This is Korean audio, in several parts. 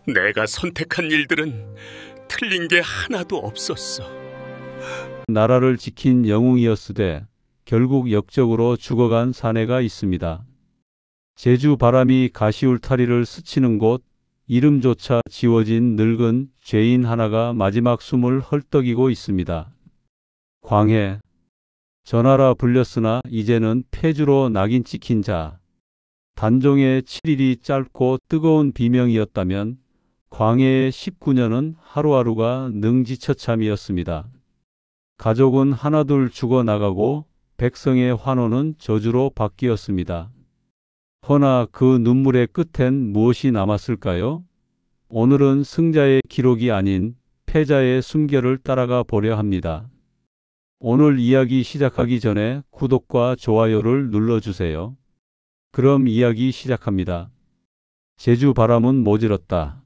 내가 선택한 일들은 틀린 게 하나도 없었어. 나라를 지킨 영웅이었으되 결국 역적으로 죽어간 사내가 있습니다. 제주 바람이 가시울타리를 스치는 곳, 이름조차 지워진 늙은 죄인 하나가 마지막 숨을 헐떡이고 있습니다. 광해. 전하라 불렸으나 이제는 폐주로 낙인 찍힌 자. 단종의 7일이 짧고 뜨거운 비명이었다면 광해의 19년은 하루하루가 능지처참이었습니다. 가족은 하나둘 죽어나가고 백성의 환호는 저주로 바뀌었습니다. 허나 그 눈물의 끝엔 무엇이 남았을까요? 오늘은 승자의 기록이 아닌 패자의 숨결을 따라가 보려 합니다. 오늘 이야기 시작하기 전에 구독과 좋아요를 눌러주세요. 그럼 이야기 시작합니다. 제주 바람은 모질었다.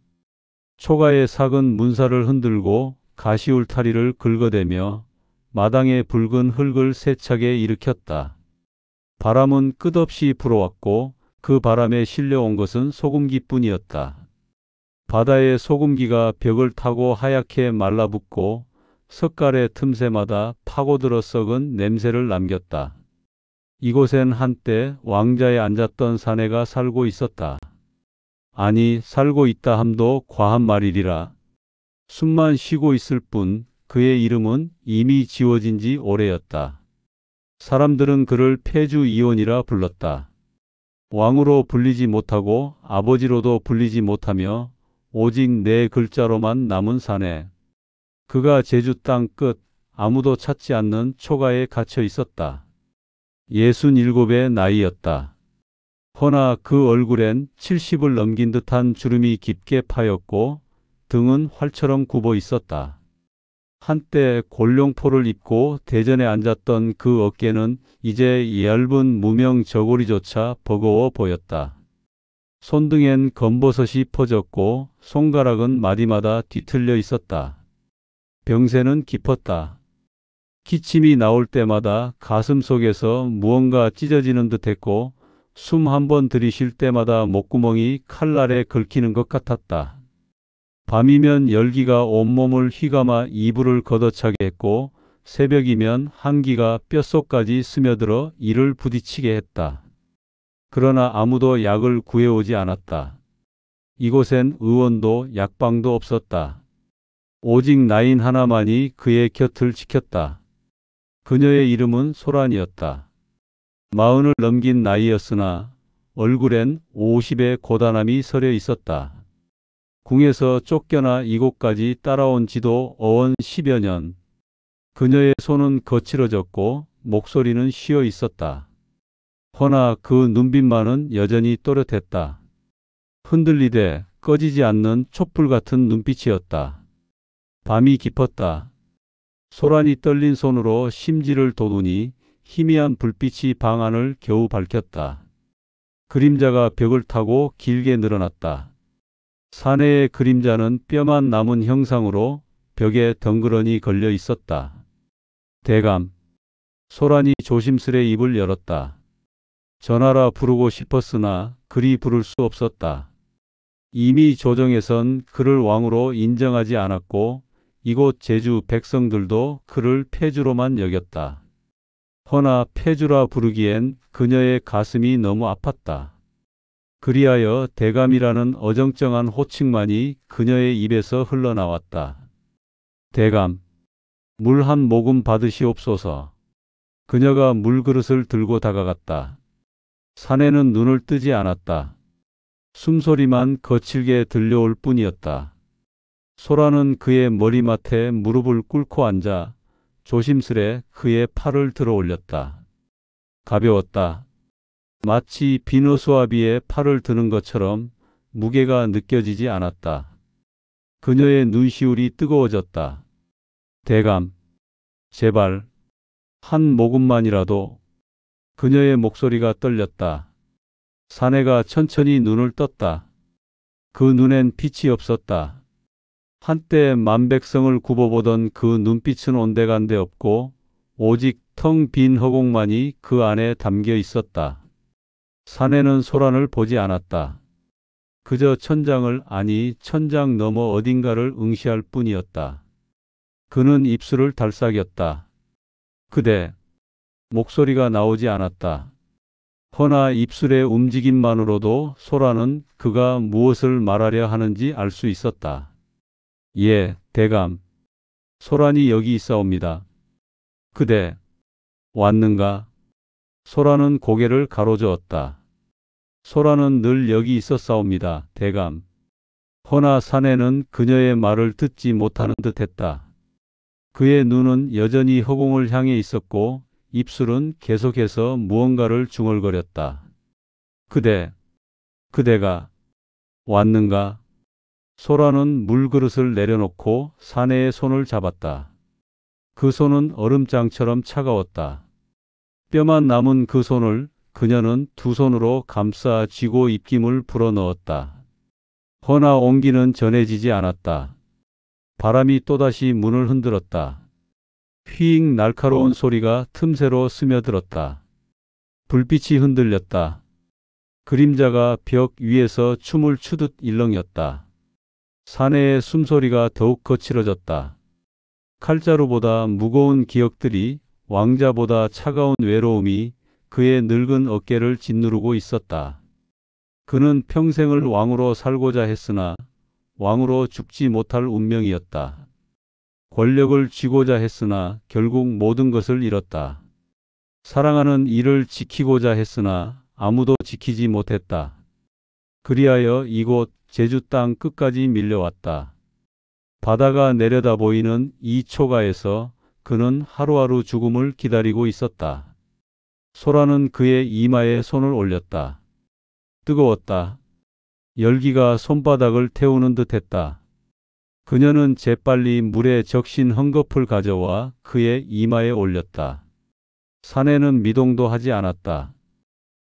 초가의 삭은 문사를 흔들고 가시울타리를 긁어대며 마당의 붉은 흙을 세차게 일으켰다. 바람은 끝없이 불어왔고 그 바람에 실려온 것은 소금기뿐이었다. 바다의 소금기가 벽을 타고 하얗게 말라붙고 석갈의 틈새마다 파고들어 썩은 냄새를 남겼다. 이곳엔 한때 왕자에 앉았던 사내가 살고 있었다. 아니, 살고 있다 함도 과한 말이리라. 숨만 쉬고 있을 뿐 그의 이름은 이미 지워진 지 오래였다. 사람들은 그를 폐주이온이라 불렀다. 왕으로 불리지 못하고 아버지로도 불리지 못하며 오직 네 글자로만 남은 사내. 그가 제주 땅 끝 아무도 찾지 않는 초가에 갇혀 있었다. 67의 나이였다. 허나 그 얼굴엔 70을 넘긴 듯한 주름이 깊게 파였고 등은 활처럼 굽어 있었다. 한때 골룡포를 입고 대전에 앉았던 그 어깨는 이제 얇은 무명 저고리조차 버거워 보였다. 손등엔 검버섯이 퍼졌고 손가락은 마디마다 뒤틀려 있었다. 병세는 깊었다. 기침이 나올 때마다 가슴 속에서 무언가 찢어지는 듯했고 숨 한 번 들이쉴 때마다 목구멍이 칼날에 긁히는 것 같았다. 밤이면 열기가 온몸을 휘감아 이불을 걷어차게 했고 새벽이면 한기가 뼛속까지 스며들어 이를 부딪히게 했다. 그러나 아무도 약을 구해오지 않았다. 이곳엔 의원도 약방도 없었다. 오직 나인 하나만이 그의 곁을 지켰다. 그녀의 이름은 소란이었다. 40을 넘긴 나이였으나 얼굴엔 50의 고단함이 서려 있었다. 궁에서 쫓겨나 이곳까지 따라온 지도 어언 10여 년. 그녀의 손은 거칠어졌고 목소리는 쉬어 있었다. 허나 그 눈빛만은 여전히 또렷했다. 흔들리되 꺼지지 않는 촛불 같은 눈빛이었다. 밤이 깊었다. 소란이 떨린 손으로 심지를 돋우니 희미한 불빛이 방 안을 겨우 밝혔다. 그림자가 벽을 타고 길게 늘어났다. 사내의 그림자는 뼈만 남은 형상으로 벽에 덩그러니 걸려 있었다. 대감. 소란이 조심스레 입을 열었다. 전하라 부르고 싶었으나 그리 부를 수 없었다. 이미 조정에선 그를 왕으로 인정하지 않았고 이곳 제주 백성들도 그를 폐주로만 여겼다. 허나 폐주라 부르기엔 그녀의 가슴이 너무 아팠다. 그리하여 대감이라는 어정쩡한 호칭만이 그녀의 입에서 흘러나왔다. 대감, 물 한 모금 받으시옵소서. 그녀가 물그릇을 들고 다가갔다. 사내는 눈을 뜨지 않았다. 숨소리만 거칠게 들려올 뿐이었다. 소라는 그의 머리맡에 무릎을 꿇고 앉아 조심스레 그의 팔을 들어 올렸다. 가벼웠다. 마치 비너수아비의 팔을 드는 것처럼 무게가 느껴지지 않았다. 그녀의 눈시울이 뜨거워졌다. 대감, 제발 한 모금만이라도. 그녀의 목소리가 떨렸다. 사내가 천천히 눈을 떴다. 그 눈엔 빛이 없었다. 한때 만백성을 굽어보던 그 눈빛은 온데간데 없고 오직 텅 빈 허공만이 그 안에 담겨 있었다. 사내는 소란을 보지 않았다. 그저 천장을 아니 천장 너머 어딘가를 응시할 뿐이었다. 그는 입술을 달싹였다. 그대. 목소리가 나오지 않았다. 허나 입술의 움직임만으로도 소라는 그가 무엇을 말하려 하는지 알 수 있었다. 예, 대감. 소란이 여기 있사옵니다. 그대. 왔는가? 소라는 고개를 가로저었다. 소라는 늘 여기 있었사옵니다, 대감. 허나 사내는 그녀의 말을 듣지 못하는 듯했다. 그의 눈은 여전히 허공을 향해 있었고 입술은 계속해서 무언가를 중얼거렸다. 그대, 그대가 왔는가? 소라는 물그릇을 내려놓고 사내의 손을 잡았다. 그 손은 얼음장처럼 차가웠다. 뼈만 남은 그 손을 그녀는 두 손으로 감싸 쥐고 입김을 불어넣었다. 허나 온기는 전해지지 않았다. 바람이 또다시 문을 흔들었다. 휘익 날카로운 소리가 틈새로 스며들었다. 불빛이 흔들렸다. 그림자가 벽 위에서 춤을 추듯 일렁였다. 사내의 숨소리가 더욱 거칠어졌다. 칼자루보다 무거운 기억들이, 왕자보다 차가운 외로움이 그의 늙은 어깨를 짓누르고 있었다. 그는 평생을 왕으로 살고자 했으나 왕으로 죽지 못할 운명이었다. 권력을 쥐고자 했으나 결국 모든 것을 잃었다. 사랑하는 이를 지키고자 했으나 아무도 지키지 못했다. 그리하여 이곳 제주 땅 끝까지 밀려왔다. 바다가 내려다 보이는 이 초가에서 그는 하루하루 죽음을 기다리고 있었다. 소라는 그의 이마에 손을 올렸다. 뜨거웠다. 열기가 손바닥을 태우는 듯했다. 그녀는 재빨리 물에 적신 헝겊을 가져와 그의 이마에 올렸다. 사내는 미동도 하지 않았다.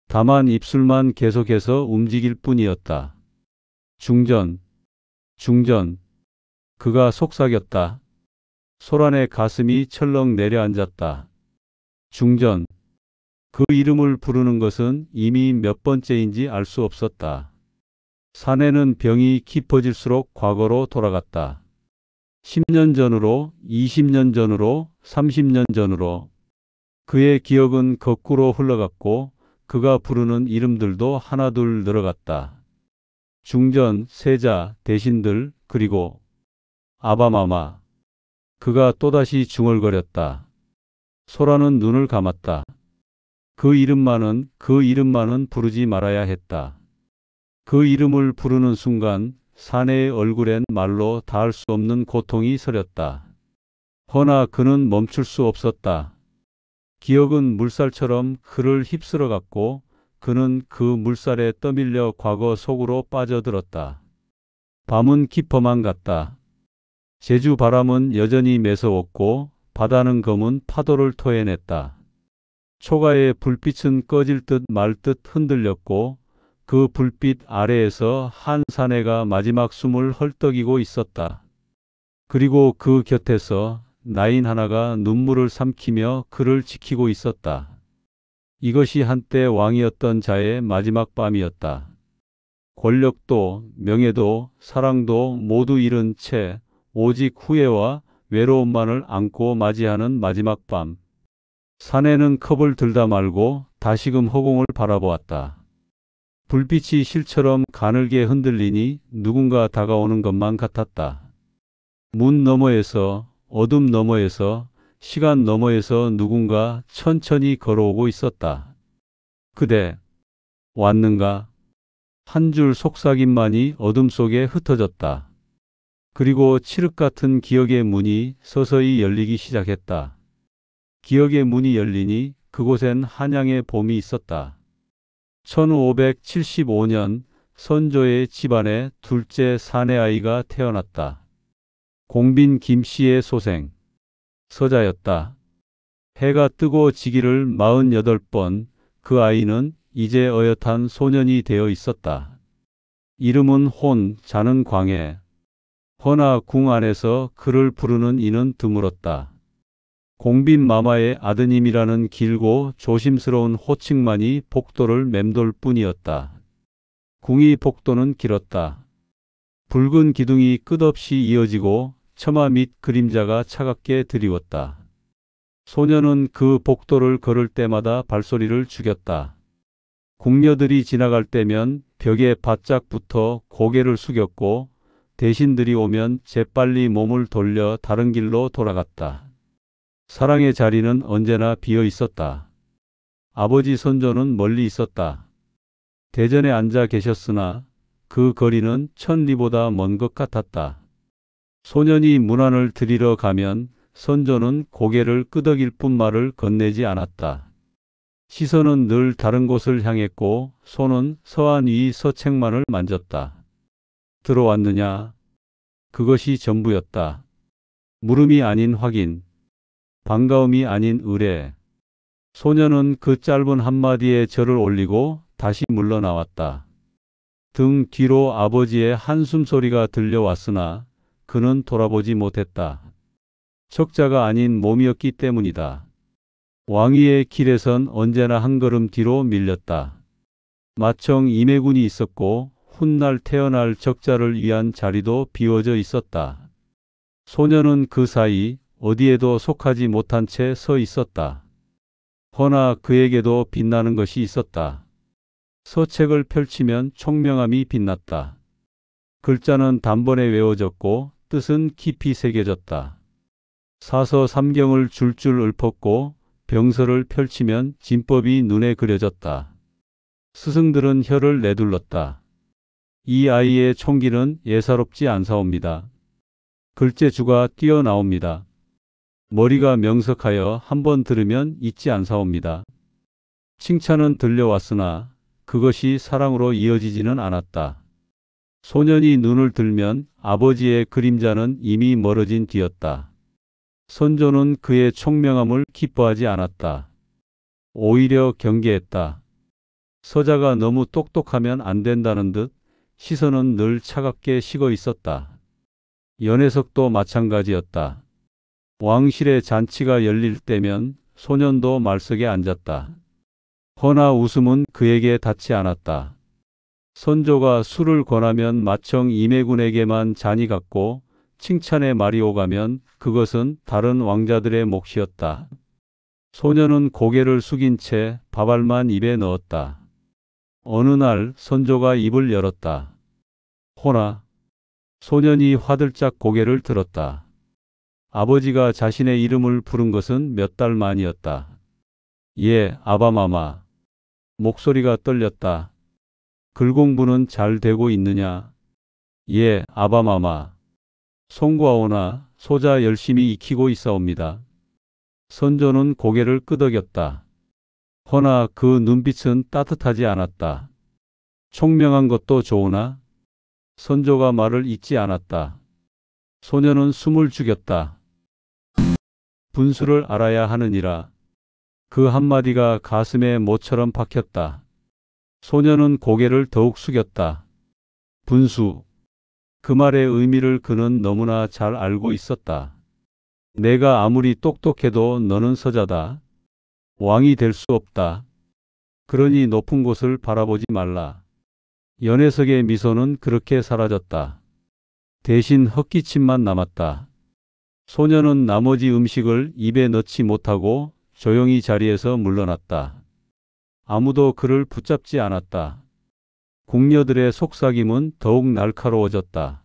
다만 입술만 계속해서 움직일 뿐이었다. 중전, 중전. 그가 속삭였다. 소란의 가슴이 철렁 내려앉았다. 중전. 그 이름을 부르는 것은 이미 몇 번째인지 알 수 없었다. 사내는 병이 깊어질수록 과거로 돌아갔다. 10년 전으로, 20년 전으로, 30년 전으로. 그의 기억은 거꾸로 흘러갔고 그가 부르는 이름들도 하나둘 늘어갔다. 중전, 세자, 대신들, 그리고 아바마마. 그가 또다시 중얼거렸다. 소라는 눈을 감았다. 그 이름만은 부르지 말아야 했다. 그 이름을 부르는 순간 사내의 얼굴엔 말로 닿을 수 없는 고통이 서렸다. 허나 그는 멈출 수 없었다. 기억은 물살처럼 그를 휩쓸어갔고 그는 그 물살에 떠밀려 과거 속으로 빠져들었다. 밤은 깊어만 갔다. 제주 바람은 여전히 매서웠고 바다는 검은 파도를 토해냈다. 초가의 불빛은 꺼질 듯 말 듯 흔들렸고 그 불빛 아래에서 한 사내가 마지막 숨을 헐떡이고 있었다. 그리고 그 곁에서 나인 하나가 눈물을 삼키며 그를 지키고 있었다. 이것이 한때 왕이었던 자의 마지막 밤이었다. 권력도 명예도 사랑도 모두 잃은 채 오직 후회와 외로움만을 안고 맞이하는 마지막 밤. 사내는 컵을 들다 말고 다시금 허공을 바라보았다. 불빛이 실처럼 가늘게 흔들리니 누군가 다가오는 것만 같았다. 문 너머에서, 어둠 너머에서, 시간 너머에서 누군가 천천히 걸어오고 있었다. 그대, 왔는가? 한 줄 속삭임만이 어둠 속에 흩어졌다. 그리고 칠흑 같은 기억의 문이 서서히 열리기 시작했다. 기억의 문이 열리니 그곳엔 한양의 봄이 있었다. 1575년 선조의 집안에 둘째 사내아이가 태어났다. 공빈 김씨의 소생, 서자였다. 해가 뜨고 지기를 48번, 그 아이는 이제 어엿한 소년이 되어 있었다. 이름은 혼, 자는 광해. 허나 궁 안에서 그를 부르는 이는 드물었다. 공빈 마마의 아드님이라는 길고 조심스러운 호칭만이 복도를 맴돌 뿐이었다. 궁이 복도는 길었다. 붉은 기둥이 끝없이 이어지고 처마 밑 그림자가 차갑게 드리웠다. 소녀는 그 복도를 걸을 때마다 발소리를 죽였다. 궁녀들이 지나갈 때면 벽에 바짝 붙어 고개를 숙였고 대신들이 오면 재빨리 몸을 돌려 다른 길로 돌아갔다. 사랑의 자리는 언제나 비어 있었다. 아버지 선조는 멀리 있었다. 대전에 앉아 계셨으나 그 거리는 천리보다 먼 것 같았다. 소년이 문안을 드리러 가면 선조는 고개를 끄덕일 뿐 말을 건네지 않았다. 시선은 늘 다른 곳을 향했고 손은 서안 위 서책만을 만졌다. 들어왔느냐? 그것이 전부였다. 물음이 아닌 확인, 반가움이 아닌 의뢰. 소녀는 그 짧은 한마디에 절을 올리고 다시 물러나왔다. 등 뒤로 아버지의 한숨소리가 들려왔으나 그는 돌아보지 못했다. 척자가 아닌 몸이었기 때문이다. 왕위의 길에선 언제나 한 걸음 뒤로 밀렸다. 마청 임해군이 있었고 훗날 태어날 적자를 위한 자리도 비워져 있었다. 소녀는 그 사이 어디에도 속하지 못한 채 서 있었다. 허나 그에게도 빛나는 것이 있었다. 서책을 펼치면 총명함이 빛났다. 글자는 단번에 외워졌고 뜻은 깊이 새겨졌다. 사서 삼경을 줄줄 읊었고 병서를 펼치면 진법이 눈에 그려졌다. 스승들은 혀를 내둘렀다. 이 아이의 총기는 예사롭지 않사옵니다. 글재주가 뛰어나옵니다. 머리가 명석하여 한번 들으면 잊지 않사옵니다. 칭찬은 들려왔으나 그것이 사랑으로 이어지지는 않았다. 소년이 눈을 들면 아버지의 그림자는 이미 멀어진 뒤였다. 선조는 그의 총명함을 기뻐하지 않았다. 오히려 경계했다. 서자가 너무 똑똑하면 안 된다는 듯 시선은 늘 차갑게 식어 있었다. 연혜석도 마찬가지였다. 왕실의 잔치가 열릴 때면 소년도 말석에 앉았다. 허나 웃음은 그에게 닿지 않았다. 선조가 술을 권하면 마청 임해군에게만 잔이 갔고 칭찬의 말이 오가면 그것은 다른 왕자들의 몫이었다. 소년은 고개를 숙인 채 밥알만 입에 넣었다. 어느 날 선조가 입을 열었다. 호나. 소년이 화들짝 고개를 들었다. 아버지가 자신의 이름을 부른 것은 몇 달 만이었다. 예, 아바마마. 목소리가 떨렸다. 글 공부는 잘 되고 있느냐? 예, 아바마마. 송구하오나 소자 열심히 익히고 있사옵니다. 선조는 고개를 끄덕였다. 허나 그 눈빛은 따뜻하지 않았다. 총명한 것도 좋으나? 선조가 말을 잇지 않았다. 소녀는 숨을 죽였다. 분수를 알아야 하느니라. 그 한마디가 가슴에 모처럼 박혔다. 소녀는 고개를 더욱 숙였다. 분수. 그 말의 의미를 그는 너무나 잘 알고 있었다. 내가 아무리 똑똑해도 너는 서자다. 왕이 될 수 없다. 그러니 높은 곳을 바라보지 말라. 연혜석의 미소는 그렇게 사라졌다. 대신 헛기침만 남았다. 소녀는 나머지 음식을 입에 넣지 못하고 조용히 자리에서 물러났다. 아무도 그를 붙잡지 않았다. 궁녀들의 속삭임은 더욱 날카로워졌다.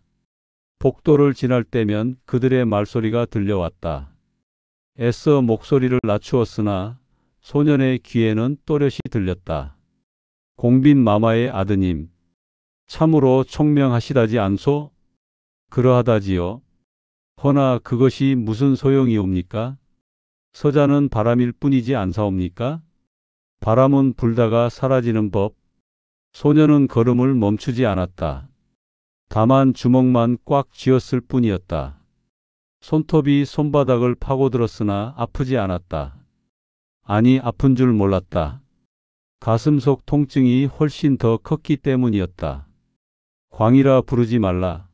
복도를 지날 때면 그들의 말소리가 들려왔다. 애써 목소리를 낮추었으나 소년의 귀에는 또렷이 들렸다. 공빈 마마의 아드님, 참으로 총명하시다지 않소? 그러하다지요. 허나 그것이 무슨 소용이옵니까? 서자는 바람일 뿐이지 않사옵니까? 바람은 불다가 사라지는 법. 소녀는 걸음을 멈추지 않았다. 다만 주먹만 꽉 쥐었을 뿐이었다. 손톱이 손바닥을 파고들었으나 아프지 않았다. 아니, 아픈 줄 몰랐다. 가슴 속 통증이 훨씬 더 컸기 때문이었다. 광이라 부르지 말라.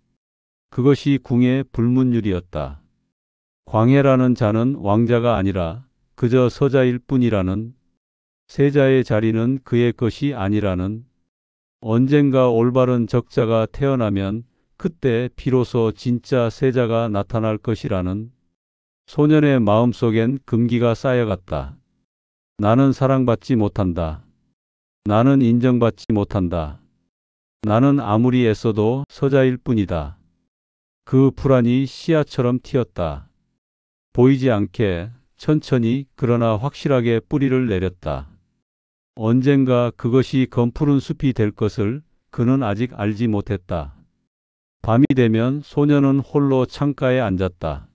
그것이 궁의 불문율이었다. 광해라는 자는 왕자가 아니라 그저 서자일 뿐이라는, 세자의 자리는 그의 것이 아니라는, 언젠가 올바른 적자가 태어나면 그때 비로소 진짜 세자가 나타날 것이라는 소년의 마음속엔 금기가 쌓여갔다. 나는 사랑받지 못한다. 나는 인정받지 못한다. 나는 아무리 애써도 서자일 뿐이다. 그 불안이 씨앗처럼 튀었다. 보이지 않게 천천히 그러나 확실하게 뿌리를 내렸다. 언젠가 그것이 검푸른 숲이 될 것을 그는 아직 알지 못했다. 밤이 되면 소년은 홀로 창가에 앉았다.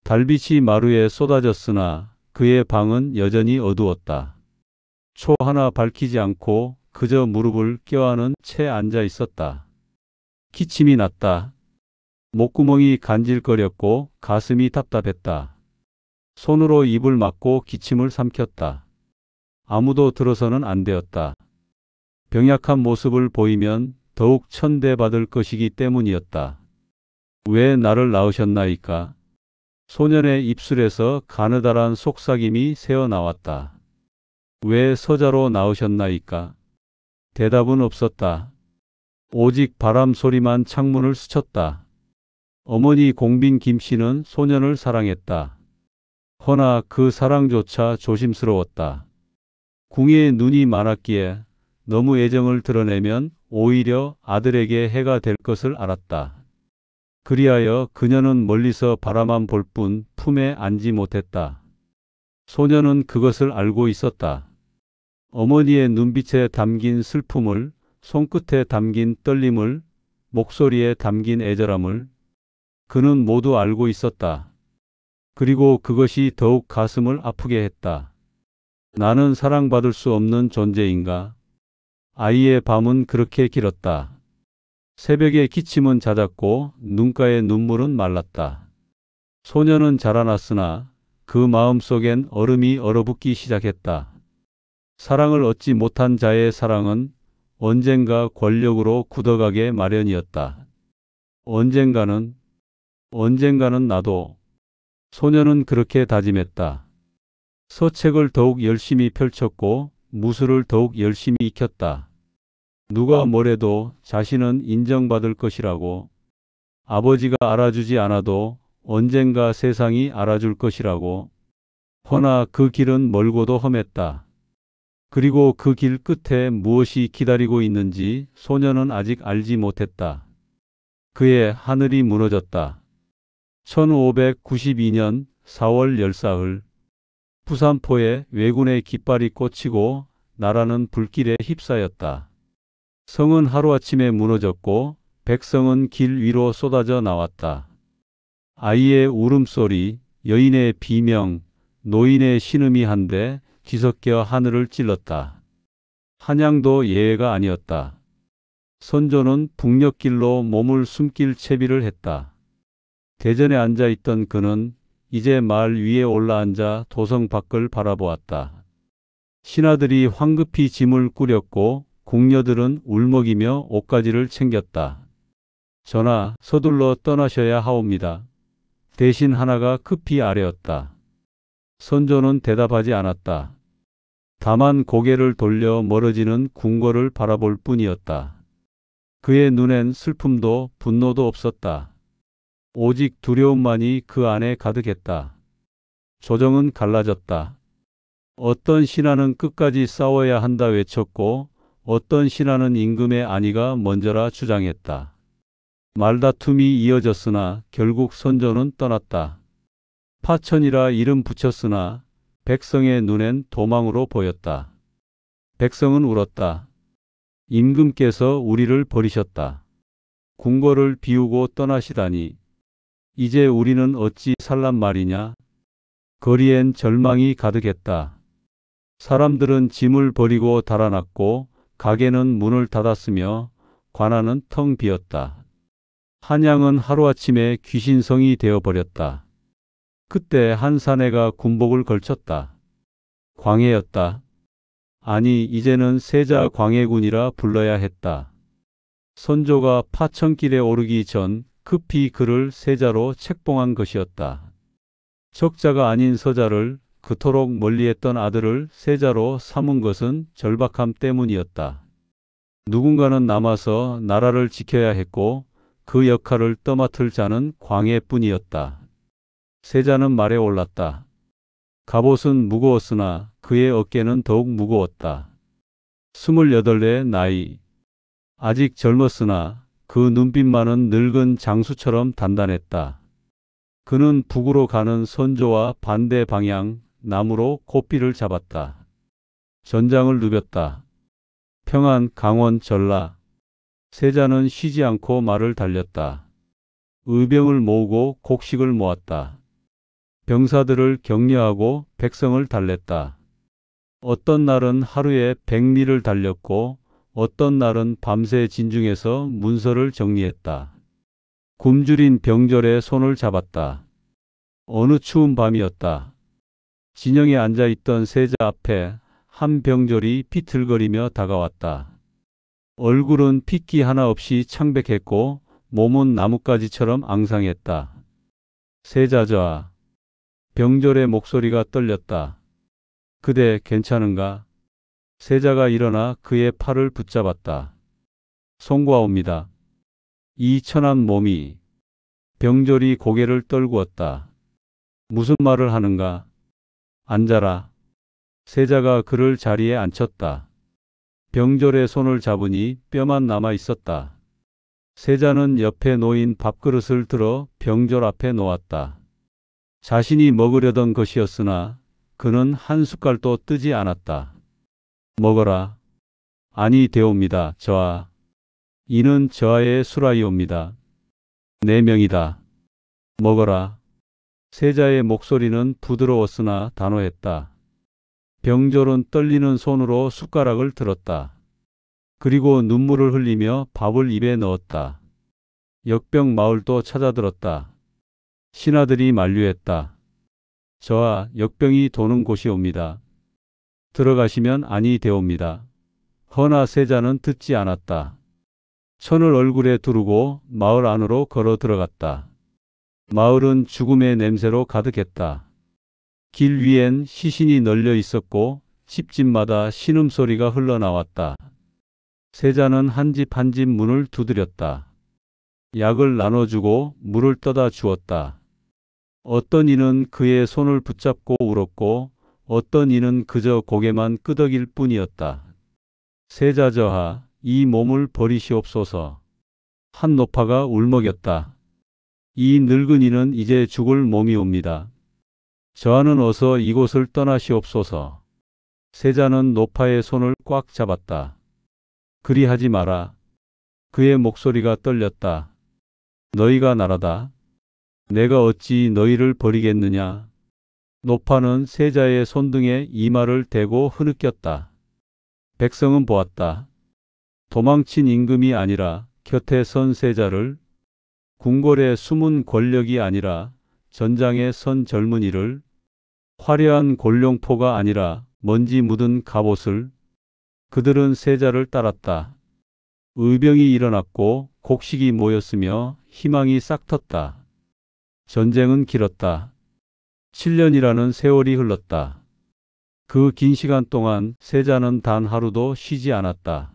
달빛이 마루에 쏟아졌으나 그의 방은 여전히 어두웠다. 초 하나 밝히지 않고 그저 무릎을 껴안은 채 앉아 있었다. 기침이 났다. 목구멍이 간질거렸고 가슴이 답답했다. 손으로 입을 막고 기침을 삼켰다. 아무도 들어서는 안 되었다. 병약한 모습을 보이면 더욱 천대받을 것이기 때문이었다. 왜 나를 낳으셨나이까? 소년의 입술에서 가느다란 속삭임이 새어나왔다. 왜 서자로 낳으셨나이까? 대답은 없었다. 오직 바람 소리만 창문을 스쳤다. 어머니 공빈 김씨는 소년을 사랑했다. 허나 그 사랑조차 조심스러웠다. 궁예에 눈이 많았기에 너무 애정을 드러내면 오히려 아들에게 해가 될 것을 알았다. 그리하여 그녀는 멀리서 바라만 볼 뿐 품에 안지 못했다. 소년은 그것을 알고 있었다. 어머니의 눈빛에 담긴 슬픔을, 손끝에 담긴 떨림을, 목소리에 담긴 애절함을 그는 모두 알고 있었다. 그리고 그것이 더욱 가슴을 아프게 했다. 나는 사랑받을 수 없는 존재인가? 아이의 밤은 그렇게 길었다. 새벽의 기침은 잦았고 눈가의 눈물은 말랐다. 소년은 자라났으나 그 마음속엔 얼음이 얼어붙기 시작했다. 사랑을 얻지 못한 자의 사랑은 언젠가 권력으로 굳어가게 마련이었다. 언젠가는 나도. 소년은 그렇게 다짐했다. 서책을 더욱 열심히 펼쳤고 무술을 더욱 열심히 익혔다. 누가 뭐래도 자신은 인정받을 것이라고, 아버지가 알아주지 않아도 언젠가 세상이 알아줄 것이라고. 허나 그 길은 멀고도 험했다. 그리고 그 길 끝에 무엇이 기다리고 있는지 소년은 아직 알지 못했다. 그의 하늘이 무너졌다. 1592년 4월 열사흘 부산포에 왜군의 깃발이 꽂히고 나라는 불길에 휩싸였다. 성은 하루아침에 무너졌고 백성은 길 위로 쏟아져 나왔다. 아이의 울음소리, 여인의 비명, 노인의 신음이 한데 뒤섞여 하늘을 찔렀다. 한양도 예외가 아니었다. 선조는 북녘길로 몸을 숨길 채비를 했다. 대전에 앉아있던 그는 이제 말 위에 올라앉아 도성 밖을 바라보았다. 신하들이 황급히 짐을 꾸렸고 궁녀들은 울먹이며 옷가지를 챙겼다. 전하, 서둘러 떠나셔야 하옵니다. 대신 하나가 급히 아뢰었다. 선조는 대답하지 않았다. 다만 고개를 돌려 멀어지는 궁궐을 바라볼 뿐이었다. 그의 눈엔 슬픔도 분노도 없었다. 오직 두려움만이 그 안에 가득했다. 조정은 갈라졌다. 어떤 신하는 끝까지 싸워야 한다 외쳤고 어떤 신하는 임금의 안위가 먼저라 주장했다. 말다툼이 이어졌으나 결국 선조는 떠났다. 파천이라 이름 붙였으나 백성의 눈엔 도망으로 보였다. 백성은 울었다. 임금께서 우리를 버리셨다. 궁궐을 비우고 떠나시다니. 이제 우리는 어찌 살란 말이냐. 거리엔 절망이 가득했다. 사람들은 짐을 버리고 달아났고 가게는 문을 닫았으며 관아는 텅 비었다. 한양은 하루아침에 귀신성이 되어버렸다. 그때 한 사내가 군복을 걸쳤다. 광해였다. 아니, 이제는 세자 광해군이라 불러야 했다. 선조가 파천길에 오르기 전 급히 그를 세자로 책봉한 것이었다. 적자가 아닌 서자를, 그토록 멀리했던 아들을 세자로 삼은 것은 절박함 때문이었다. 누군가는 남아서 나라를 지켜야 했고 그 역할을 떠맡을 자는 광해뿐이었다. 세자는 말에 올랐다. 갑옷은 무거웠으나 그의 어깨는 더욱 무거웠다. 28의 나이. 아직 젊었으나 그 눈빛만은 늙은 장수처럼 단단했다. 그는 북으로 가는 선조와 반대 방향 남으로 고삐를 잡았다. 전장을 누볐다. 평안, 강원, 전라. 세자는 쉬지 않고 말을 달렸다. 의병을 모으고 곡식을 모았다. 병사들을 격려하고 백성을 달랬다. 어떤 날은 하루에 100리를 달렸고 어떤 날은 밤새 진중해서 문서를 정리했다. 굶주린 병졸의 손을 잡았다. 어느 추운 밤이었다. 진영에 앉아있던 세자 앞에 한 병졸이 비틀거리며 다가왔다. 얼굴은 핏기 하나 없이 창백했고 몸은 나뭇가지처럼 앙상했다. 세자저하. 병졸의 목소리가 떨렸다. 그대 괜찮은가? 세자가 일어나 그의 팔을 붙잡았다. 송구하옵니다. 이 천한 몸이. 병졸이 고개를 떨구었다. 무슨 말을 하는가? 앉아라. 세자가 그를 자리에 앉혔다. 병졸의 손을 잡으니 뼈만 남아 있었다. 세자는 옆에 놓인 밥그릇을 들어 병졸 앞에 놓았다. 자신이 먹으려던 것이었으나 그는 한 숟갈도 뜨지 않았다. 먹어라. 아니 되옵니다. 저하. 이는 저하의 수라이옵니다. 4명이다. 먹어라. 세자의 목소리는 부드러웠으나 단호했다. 병졸은 떨리는 손으로 숟가락을 들었다. 그리고 눈물을 흘리며 밥을 입에 넣었다. 역병 마을도 찾아들었다. 신하들이 만류했다. 저하, 역병이 도는 곳이옵니다. 들어가시면 아니 되옵니다. 허나 세자는 듣지 않았다. 천을 얼굴에 두르고 마을 안으로 걸어 들어갔다. 마을은 죽음의 냄새로 가득했다. 길 위엔 시신이 널려 있었고 집집마다 신음소리가 흘러나왔다. 세자는 한 집 한 집 문을 두드렸다. 약을 나눠주고 물을 떠다 주었다. 어떤 이는 그의 손을 붙잡고 울었고 어떤 이는 그저 고개만 끄덕일 뿐이었다. 세자저하, 이 몸을 버리시옵소서. 한 노파가 울먹였다. 이 늙은이는 이제 죽을 몸이옵니다. 저하는 어서 이곳을 떠나시옵소서. 세자는 노파의 손을 꽉 잡았다. 그리하지 마라. 그의 목소리가 떨렸다. 너희가 나라다. 내가 어찌 너희를 버리겠느냐. 노파는 세자의 손등에 이마를 대고 흐느꼈다. 백성은 보았다. 도망친 임금이 아니라 곁에 선 세자를, 궁궐의 숨은 권력이 아니라 전장에 선 젊은이를, 화려한 골룡포가 아니라 먼지 묻은 갑옷을. 그들은 세자를 따랐다. 의병이 일어났고 곡식이 모였으며 희망이 싹텄다. 전쟁은 길었다. 7년이라는 세월이 흘렀다. 그 긴 시간 동안 세자는 단 하루도 쉬지 않았다.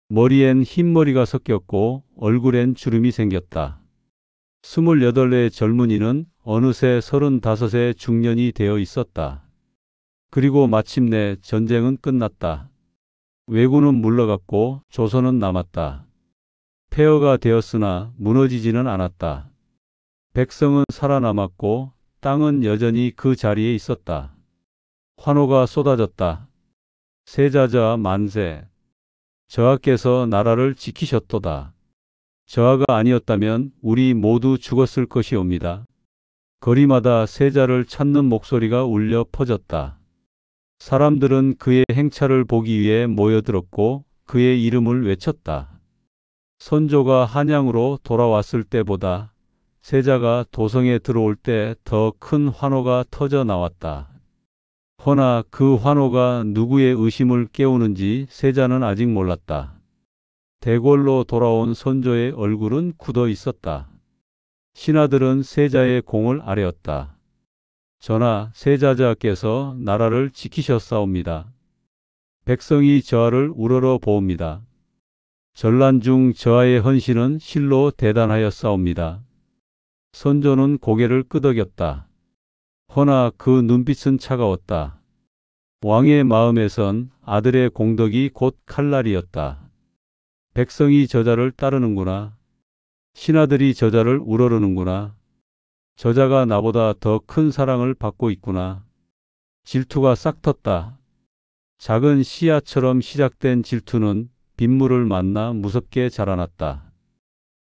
머리엔 흰머리가 섞였고 얼굴엔 주름이 생겼다. 28의 젊은이는 어느새 35의 중년이 되어 있었다. 그리고 마침내 전쟁은 끝났다. 왜군은 물러갔고 조선은 남았다. 폐허가 되었으나 무너지지는 않았다. 백성은 살아남았고 땅은 여전히 그 자리에 있었다. 환호가 쏟아졌다. 세자저하 만세. 저하께서 나라를 지키셨도다. 저하가 아니었다면 우리 모두 죽었을 것이옵니다. 거리마다 세자를 찾는 목소리가 울려 퍼졌다. 사람들은 그의 행차를 보기 위해 모여들었고 그의 이름을 외쳤다. 선조가 한양으로 돌아왔을 때보다 세자가 도성에 들어올 때 더 큰 환호가 터져 나왔다. 허나 그 환호가 누구의 의심을 깨우는지 세자는 아직 몰랐다. 대궐로 돌아온 선조의 얼굴은 굳어 있었다. 신하들은 세자의 공을 아뢰었다. 전하, 세자저하께서 나라를 지키셨사옵니다. 백성이 저하를 우러러 보옵니다. 전란 중 저하의 헌신은 실로 대단하였사옵니다. 선조는 고개를 끄덕였다. 허나 그 눈빛은 차가웠다. 왕의 마음에선 아들의 공덕이 곧 칼날이었다. 백성이 저자를 따르는구나. 신하들이 저자를 우러르는구나. 저자가 나보다 더 큰 사랑을 받고 있구나. 질투가 싹 텄다. 작은 씨앗처럼 시작된 질투는 빗물을 만나 무섭게 자라났다.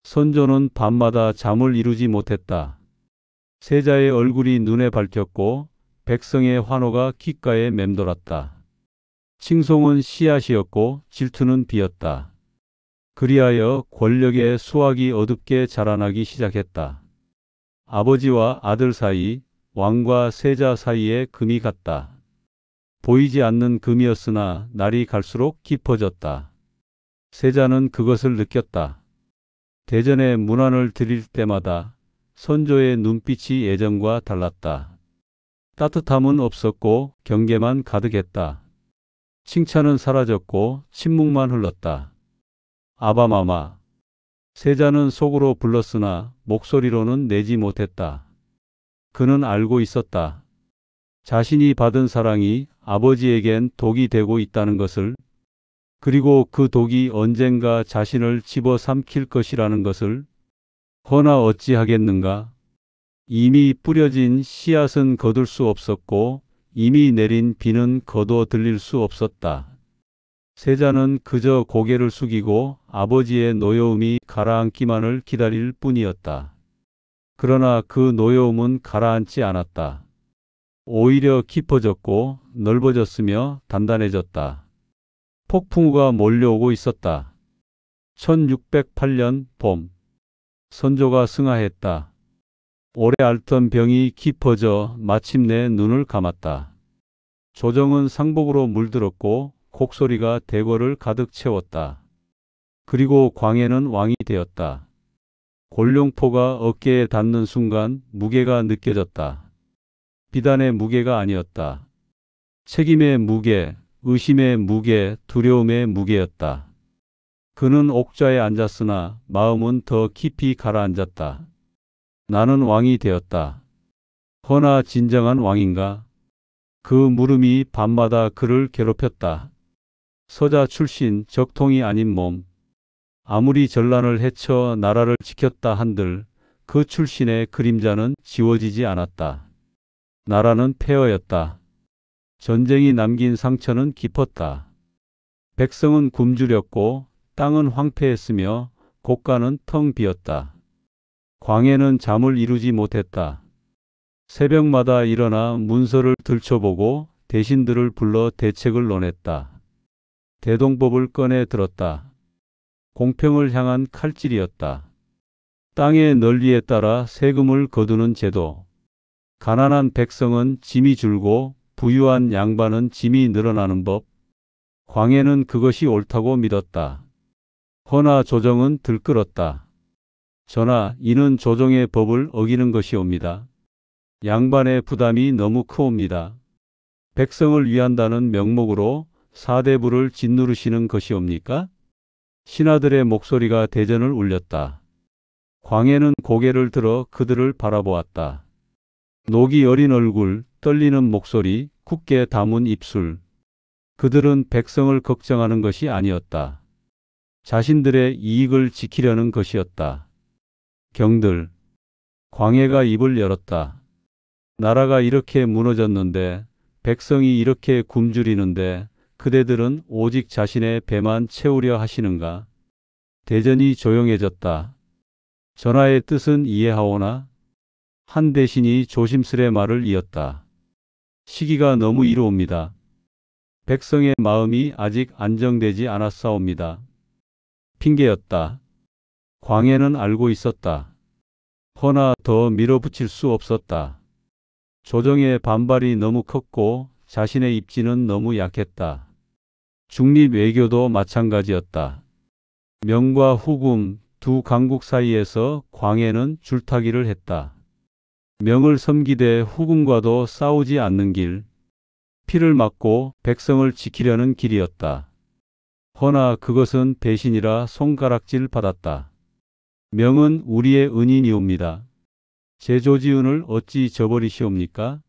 선조는 밤마다 잠을 이루지 못했다. 세자의 얼굴이 눈에 밝혔고 백성의 환호가 귓가에 맴돌았다. 칭송은 씨앗이었고 질투는 비였다. 그리하여 권력의 수확이 어둡게 자라나기 시작했다. 아버지와 아들 사이, 왕과 세자 사이에 금이 갔다. 보이지 않는 금이었으나 날이 갈수록 깊어졌다. 세자는 그것을 느꼈다. 대전에 문안을 드릴 때마다 선조의 눈빛이 예전과 달랐다. 따뜻함은 없었고 경계만 가득했다. 칭찬은 사라졌고 침묵만 흘렀다. 아바마마. 세자는 속으로 불렀으나 목소리로는 내지 못했다. 그는 알고 있었다. 자신이 받은 사랑이 아버지에겐 독이 되고 있다는 것을, 그리고 그 독이 언젠가 자신을 집어삼킬 것이라는 것을. 허나 어찌하겠는가? 이미 뿌려진 씨앗은 거둘 수 없었고 이미 내린 비는 거두어 들릴 수 없었다. 세자는 그저 고개를 숙이고 아버지의 노여움이 가라앉기만을 기다릴 뿐이었다. 그러나 그 노여움은 가라앉지 않았다. 오히려 깊어졌고 넓어졌으며 단단해졌다. 폭풍우가 몰려오고 있었다. 1608년 봄. 선조가 승하했다. 오래 앓던 병이 깊어져 마침내 눈을 감았다. 조정은 상복으로 물들었고 곡소리가 대궐을 가득 채웠다. 그리고 광해는 왕이 되었다. 골룡포가 어깨에 닿는 순간 무게가 느껴졌다. 비단의 무게가 아니었다. 책임의 무게, 의심의 무게, 두려움의 무게였다. 그는 옥좌에 앉았으나 마음은 더 깊이 가라앉았다. 나는 왕이 되었다. 허나 진정한 왕인가? 그 물음이 밤마다 그를 괴롭혔다. 서자 출신 적통이 아닌 몸. 아무리 전란을 헤쳐 나라를 지켰다 한들 그 출신의 그림자는 지워지지 않았다. 나라는 폐허였다. 전쟁이 남긴 상처는 깊었다. 백성은 굶주렸고 땅은 황폐했으며 곳간은 텅 비었다. 광해는 잠을 이루지 못했다. 새벽마다 일어나 문서를 들춰보고 대신들을 불러 대책을 논했다. 대동법을 꺼내 들었다. 공평을 향한 칼질이었다. 땅의 넓이에 따라 세금을 거두는 제도. 가난한 백성은 짐이 줄고 부유한 양반은 짐이 늘어나는 법. 광해는 그것이 옳다고 믿었다. 허나 조정은 들끓었다. 전하, 이는 조정의 법을 어기는 것이옵니다. 양반의 부담이 너무 크옵니다. 백성을 위한다는 명목으로 사대부를 짓누르시는 것이옵니까? 신하들의 목소리가 대전을 울렸다. 광해는 고개를 들어 그들을 바라보았다. 녹이 어린 얼굴, 떨리는 목소리, 굳게 담은 입술. 그들은 백성을 걱정하는 것이 아니었다. 자신들의 이익을 지키려는 것이었다. 경들. 광해가 입을 열었다. 나라가 이렇게 무너졌는데, 백성이 이렇게 굶주리는데 그대들은 오직 자신의 배만 채우려 하시는가? 대전이 조용해졌다. 전하의 뜻은 이해하오나? 한 대신이 조심스레 말을 이었다. 시기가 너무 이르옵니다. 백성의 마음이 아직 안정되지 않았사옵니다. 핑계였다. 광해는 알고 있었다. 허나 더 밀어붙일 수 없었다. 조정의 반발이 너무 컸고 자신의 입지는 너무 약했다. 중립 외교도 마찬가지였다. 명과 후금 두 강국 사이에서 광해는 줄타기를 했다. 명을 섬기되 후금과도 싸우지 않는 길, 피를 막고 백성을 지키려는 길이었다. 허나 그것은 배신이라 손가락질 받았다. 명은 우리의 은인이옵니다. 제 조지훈을 어찌 저버리시옵니까?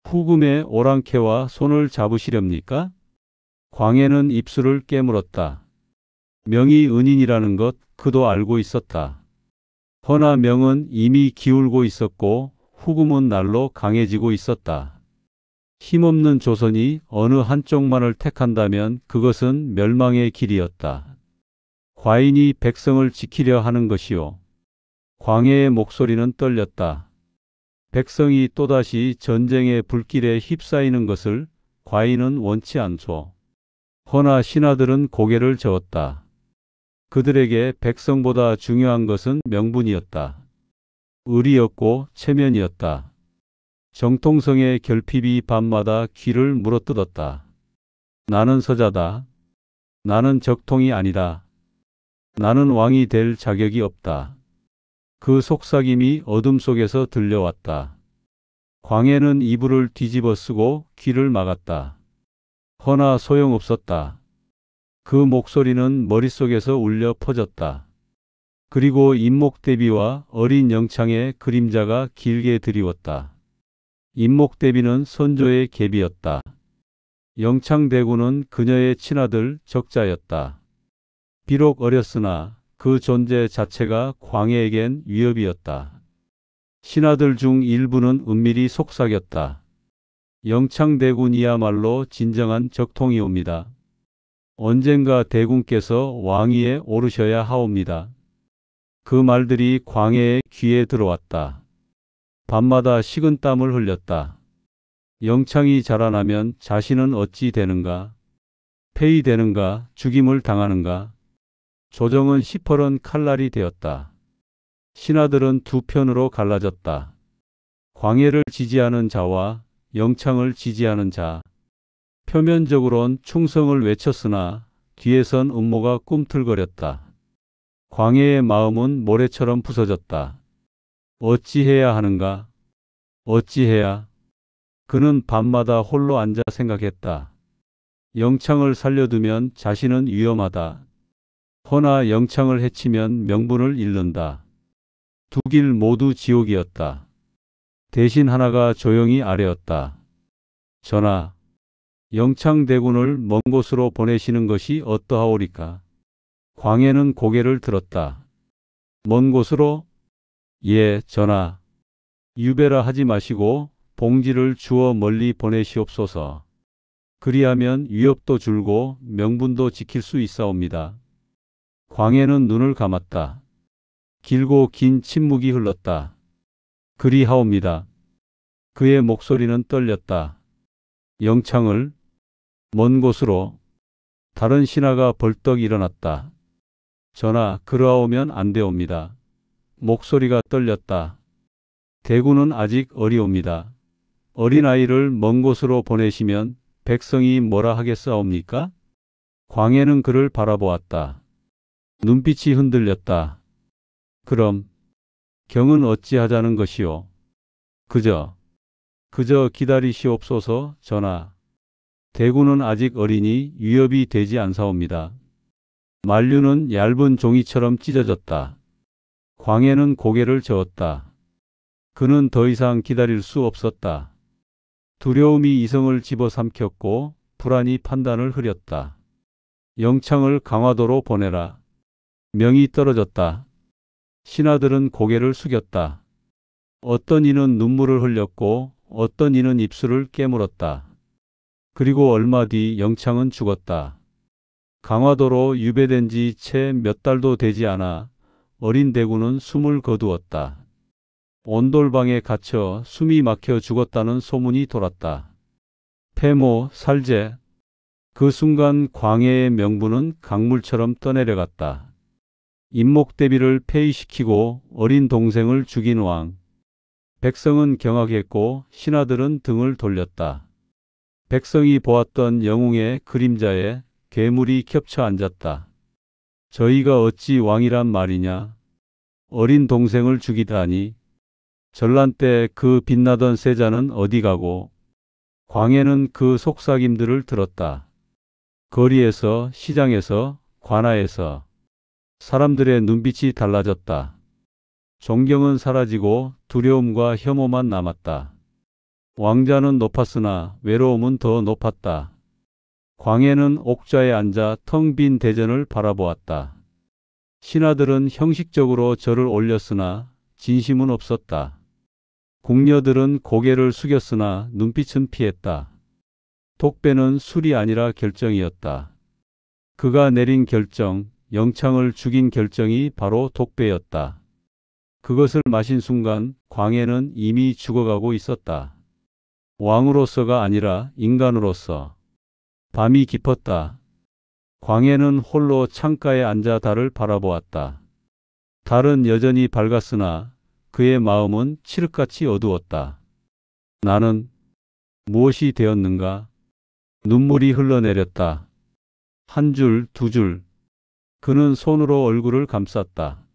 후금의 오랑캐와 손을 잡으시렵니까? 광해는 입술을 깨물었다. 명이 은인이라는 것 그도 알고 있었다. 허나 명은 이미 기울고 있었고 후금은 날로 강해지고 있었다. 힘없는 조선이 어느 한쪽만을 택한다면 그것은 멸망의 길이었다. 과인이 백성을 지키려 하는 것이요. 광해의 목소리는 떨렸다. 백성이 또다시 전쟁의 불길에 휩싸이는 것을 과인은 원치 않소. 허나 신하들은 고개를 저었다. 그들에게 백성보다 중요한 것은 명분이었다. 의리였고 체면이었다. 정통성의 결핍이 밤마다 귀를 물어뜯었다. 나는 서자다. 나는 적통이 아니다. 나는 왕이 될 자격이 없다. 그 속삭임이 어둠 속에서 들려왔다. 광해는 이불을 뒤집어 쓰고 귀를 막았다. 허나 소용없었다. 그 목소리는 머릿속에서 울려 퍼졌다. 그리고 임목대비와 어린 영창의 그림자가 길게 드리웠다. 임목대비는 선조의 계비였다. 영창대군은 그녀의 친아들 적자였다. 비록 어렸으나 그 존재 자체가 광해에겐 위협이었다. 신하들 중 일부는 은밀히 속삭였다. 영창대군이야말로 진정한 적통이옵니다. 언젠가 대군께서 왕위에 오르셔야 하옵니다. 그 말들이 광해의 귀에 들어왔다. 밤마다 식은땀을 흘렸다. 영창이 자라나면 자신은 어찌 되는가? 폐위되는가? 죽임을 당하는가? 조정은 시퍼런 칼날이 되었다. 신하들은 두 편으로 갈라졌다. 광해를 지지하는 자와 영창을 지지하는 자. 표면적으론 충성을 외쳤으나 뒤에선 음모가 꿈틀거렸다. 광해의 마음은 모래처럼 부서졌다. 어찌해야 하는가? 어찌해야? 그는 밤마다 홀로 앉아 생각했다. 영창을 살려두면 자신은 위험하다. 허나 영창을 해치면 명분을 잃는다. 두 길 모두 지옥이었다. 대신 하나가 조용히 아뢰었다. 전하, 영창대군을 먼 곳으로 보내시는 것이 어떠하오리까? 광해는 고개를 들었다. 먼 곳으로? 예, 전하. 유배라 하지 마시고 봉지를 주어 멀리 보내시옵소서. 그리하면 위협도 줄고 명분도 지킬 수 있사옵니다. 광해는 눈을 감았다. 길고 긴 침묵이 흘렀다. 그리하옵니다. 그의 목소리는 떨렸다. 영창을 먼 곳으로. 다른 신하가 벌떡 일어났다. 전하, 그러하오면 안 되옵니다. 목소리가 떨렸다. 대군은 아직 어리옵니다. 어린아이를 먼 곳으로 보내시면 백성이 뭐라 하겠사옵니까? 광해는 그를 바라보았다. 눈빛이 흔들렸다. 그럼 경은 어찌하자는 것이오? 그저 기다리시옵소서. 전하. 대군은 아직 어리니 위협이 되지 않사옵니다. 만류는 얇은 종이처럼 찢어졌다. 광해는 고개를 저었다. 그는 더 이상 기다릴 수 없었다. 두려움이 이성을 집어삼켰고 불안이 판단을 흐렸다. 영창을 강화도로 보내라. 명이 떨어졌다. 신하들은 고개를 숙였다. 어떤 이는 눈물을 흘렸고 어떤 이는 입술을 깨물었다. 그리고 얼마 뒤 영창은 죽었다. 강화도로 유배된 지 채 몇 달도 되지 않아 어린 대군은 숨을 거두었다. 온돌방에 갇혀 숨이 막혀 죽었다는 소문이 돌았다. 폐모, 살제. 그 순간 광해의 명분은 강물처럼 떠내려갔다. 임목대비를 폐위시키고 어린 동생을 죽인 왕. 백성은 경악했고 신하들은 등을 돌렸다. 백성이 보았던 영웅의 그림자에 괴물이 겹쳐 앉았다. 저희가 어찌 왕이란 말이냐? 어린 동생을 죽이다니. 전란 때 그 빛나던 세자는 어디 가고? 광해는 그 속삭임들을 들었다. 거리에서, 시장에서, 관아에서 사람들의 눈빛이 달라졌다. 존경은 사라지고 두려움과 혐오만 남았다. 왕자는 높았으나 외로움은 더 높았다. 광해는 옥좌에 앉아 텅 빈 대전을 바라보았다. 신하들은 형식적으로 절을 올렸으나 진심은 없었다. 궁녀들은 고개를 숙였으나 눈빛은 피했다. 독배는 술이 아니라 결정이었다. 그가 내린 결정, 영창을 죽인 결정이 바로 독배였다. 그것을 마신 순간 광해는 이미 죽어가고 있었다. 왕으로서가 아니라 인간으로서. 밤이 깊었다. 광해는 홀로 창가에 앉아 달을 바라보았다. 달은 여전히 밝았으나 그의 마음은 칠흑같이 어두웠다. 나는 무엇이 되었는가? 눈물이 흘러내렸다. 한 줄, 두 줄. 그는 손으로 얼굴을 감쌌다.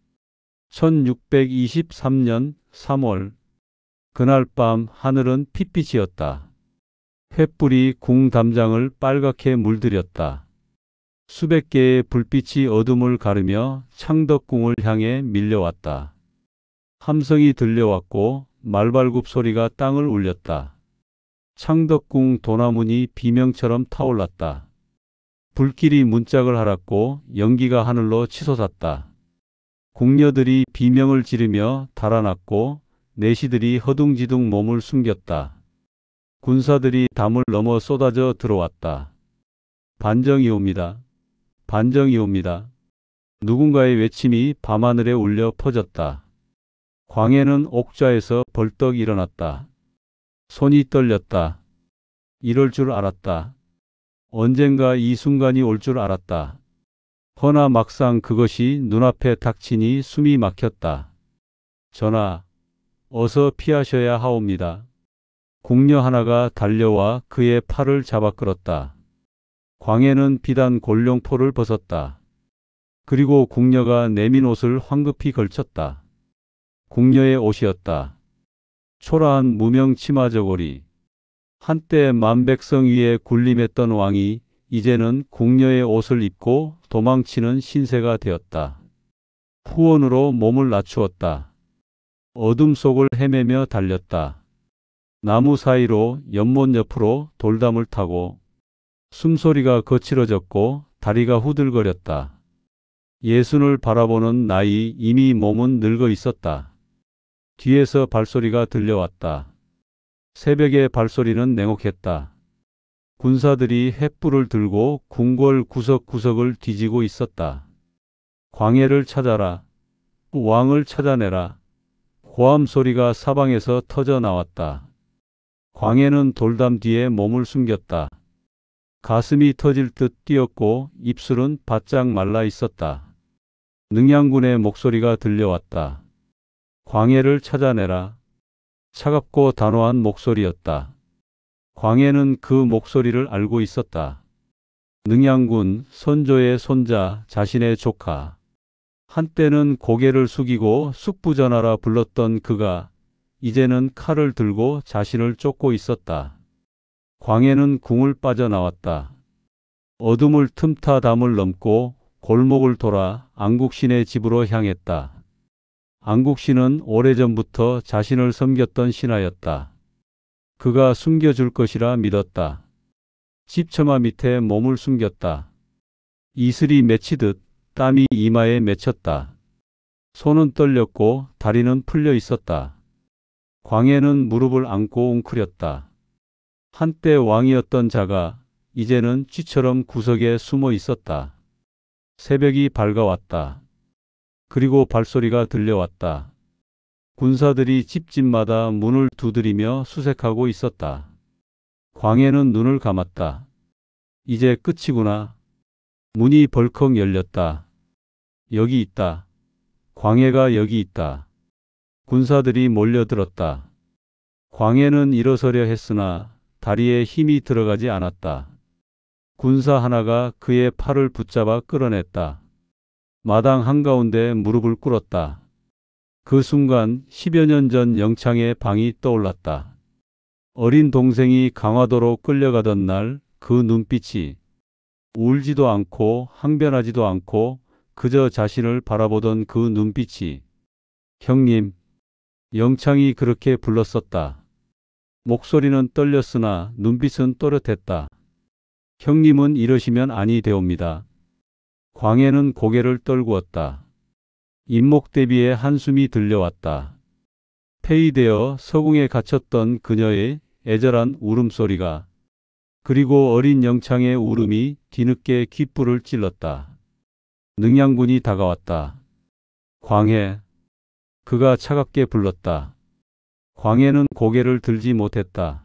1623년 3월. 그날 밤 하늘은 핏빛이었다. 횃불이 궁 담장을 빨갛게 물들였다. 수백 개의 불빛이 어둠을 가르며 창덕궁을 향해 밀려왔다. 함성이 들려왔고 말발굽 소리가 땅을 울렸다. 창덕궁 도나문이 비명처럼 타올랐다. 불길이 문짝을 핥았고 연기가 하늘로 치솟았다. 궁녀들이 비명을 지르며 달아났고 내시들이 허둥지둥 몸을 숨겼다. 군사들이 담을 넘어 쏟아져 들어왔다. 반정이 옵니다. 반정이 옵니다. 누군가의 외침이 밤하늘에 울려 퍼졌다. 광해는 옥좌에서 벌떡 일어났다. 손이 떨렸다. 이럴 줄 알았다. 언젠가 이 순간이 올 줄 알았다. 허나 막상 그것이 눈앞에 닥치니 숨이 막혔다. 전하, 어서 피하셔야 하옵니다. 궁녀 하나가 달려와 그의 팔을 잡아 끌었다. 광해는 비단 골룡포를 벗었다. 그리고 궁녀가 내민 옷을 황급히 걸쳤다. 궁녀의 옷이었다. 초라한 무명 치마 저고리. 한때 만백성 위에 군림했던 왕이 이제는 궁녀의 옷을 입고 도망치는 신세가 되었다. 후원으로 몸을 낮추었다. 어둠 속을 헤매며 달렸다. 나무 사이로 연못 옆으로 돌담을 타고 숨소리가 거칠어졌고 다리가 후들거렸다. 예순을 바라보는 나이 이미 몸은 늙어 있었다. 뒤에서 발소리가 들려왔다. 새벽의 발소리는 냉혹했다. 군사들이 횃불을 들고 궁궐 구석구석을 뒤지고 있었다. 광해를 찾아라. 왕을 찾아내라. 고함 소리가 사방에서 터져 나왔다. 광해는 돌담 뒤에 몸을 숨겼다. 가슴이 터질 듯 뛰었고 입술은 바짝 말라 있었다. 능양군의 목소리가 들려왔다. 광해를 찾아내라. 차갑고 단호한 목소리였다. 광해는 그 목소리를 알고 있었다. 능양군 선조의 손자, 자신의 조카. 한때는 고개를 숙이고 숙부전하라 불렀던 그가 이제는 칼을 들고 자신을 쫓고 있었다. 광해는 궁을 빠져나왔다. 어둠을 틈타 담을 넘고 골목을 돌아 안국신의 집으로 향했다. 안국신은 오래전부터 자신을 섬겼던 신하였다. 그가 숨겨줄 것이라 믿었다. 집 처마 밑에 몸을 숨겼다. 이슬이 맺히듯 땀이 이마에 맺혔다. 손은 떨렸고 다리는 풀려 있었다. 광해는 무릎을 안고 웅크렸다. 한때 왕이었던 자가 이제는 쥐처럼 구석에 숨어 있었다. 새벽이 밝아왔다. 그리고 발소리가 들려왔다. 군사들이 집집마다 문을 두드리며 수색하고 있었다. 광해는 눈을 감았다. 이제 끝이구나. 문이 벌컥 열렸다. 여기 있다. 광해가 여기 있다. 군사들이 몰려들었다. 광해는 일어서려 했으나 다리에 힘이 들어가지 않았다. 군사 하나가 그의 팔을 붙잡아 끌어냈다. 마당 한가운데 무릎을 꿇었다. 그 순간 10여 년 전 영창의 방이 떠올랐다. 어린 동생이 강화도로 끌려가던 날 그 눈빛이 울지도 않고 항변하지도 않고 그저 자신을 바라보던 그 눈빛이 형님, 영창이 그렇게 불렀었다. 목소리는 떨렸으나 눈빛은 또렷했다. 형님은 이러시면 아니 되옵니다. 광해는 고개를 떨구었다. 인목 대비의 한숨이 들려왔다. 폐위되어 서궁에 갇혔던 그녀의 애절한 울음소리가, 그리고 어린 영창의 울음이 뒤늦게 귓불을 찔렀다. 능양군이 다가왔다. 광해. 그가 차갑게 불렀다. 광해는 고개를 들지 못했다.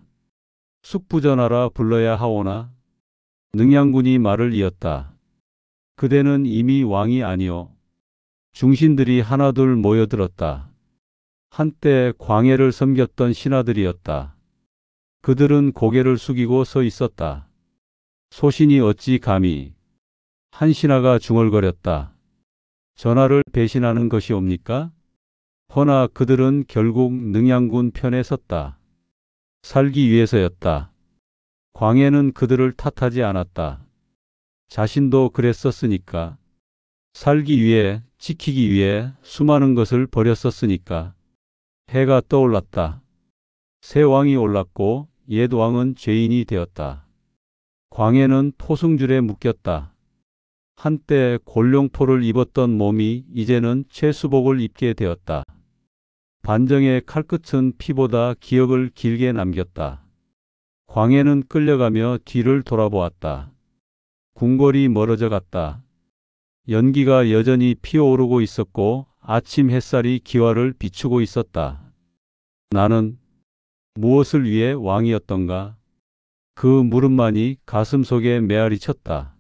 숙부전하라 불러야 하오나? 능양군이 말을 이었다. 그대는 이미 왕이 아니오. 중신들이 하나둘 모여들었다. 한때 광해를 섬겼던 신하들이었다. 그들은 고개를 숙이고 서 있었다. 소신이 어찌 감히. 한 신하가 중얼거렸다. 전하를 배신하는 것이옵니까? 허나 그들은 결국 능양군 편에 섰다. 살기 위해서였다. 광해는 그들을 탓하지 않았다. 자신도 그랬었으니까. 살기 위해, 지키기 위해 수많은 것을 버렸었으니까. 해가 떠올랐다. 새 왕이 올랐고 옛 왕은 죄인이 되었다. 광해는 포승줄에 묶였다. 한때 골룡포를 입었던 몸이 이제는 채수복을 입게 되었다. 반정의 칼끝은 피보다 기억을 길게 남겼다. 광해는 끌려가며 뒤를 돌아보았다. 궁궐이 멀어져 갔다. 연기가 여전히 피어오르고 있었고 아침 햇살이 기와를 비추고 있었다. 나는 무엇을 위해 왕이었던가? 그 물음만이 가슴속에 메아리 쳤다.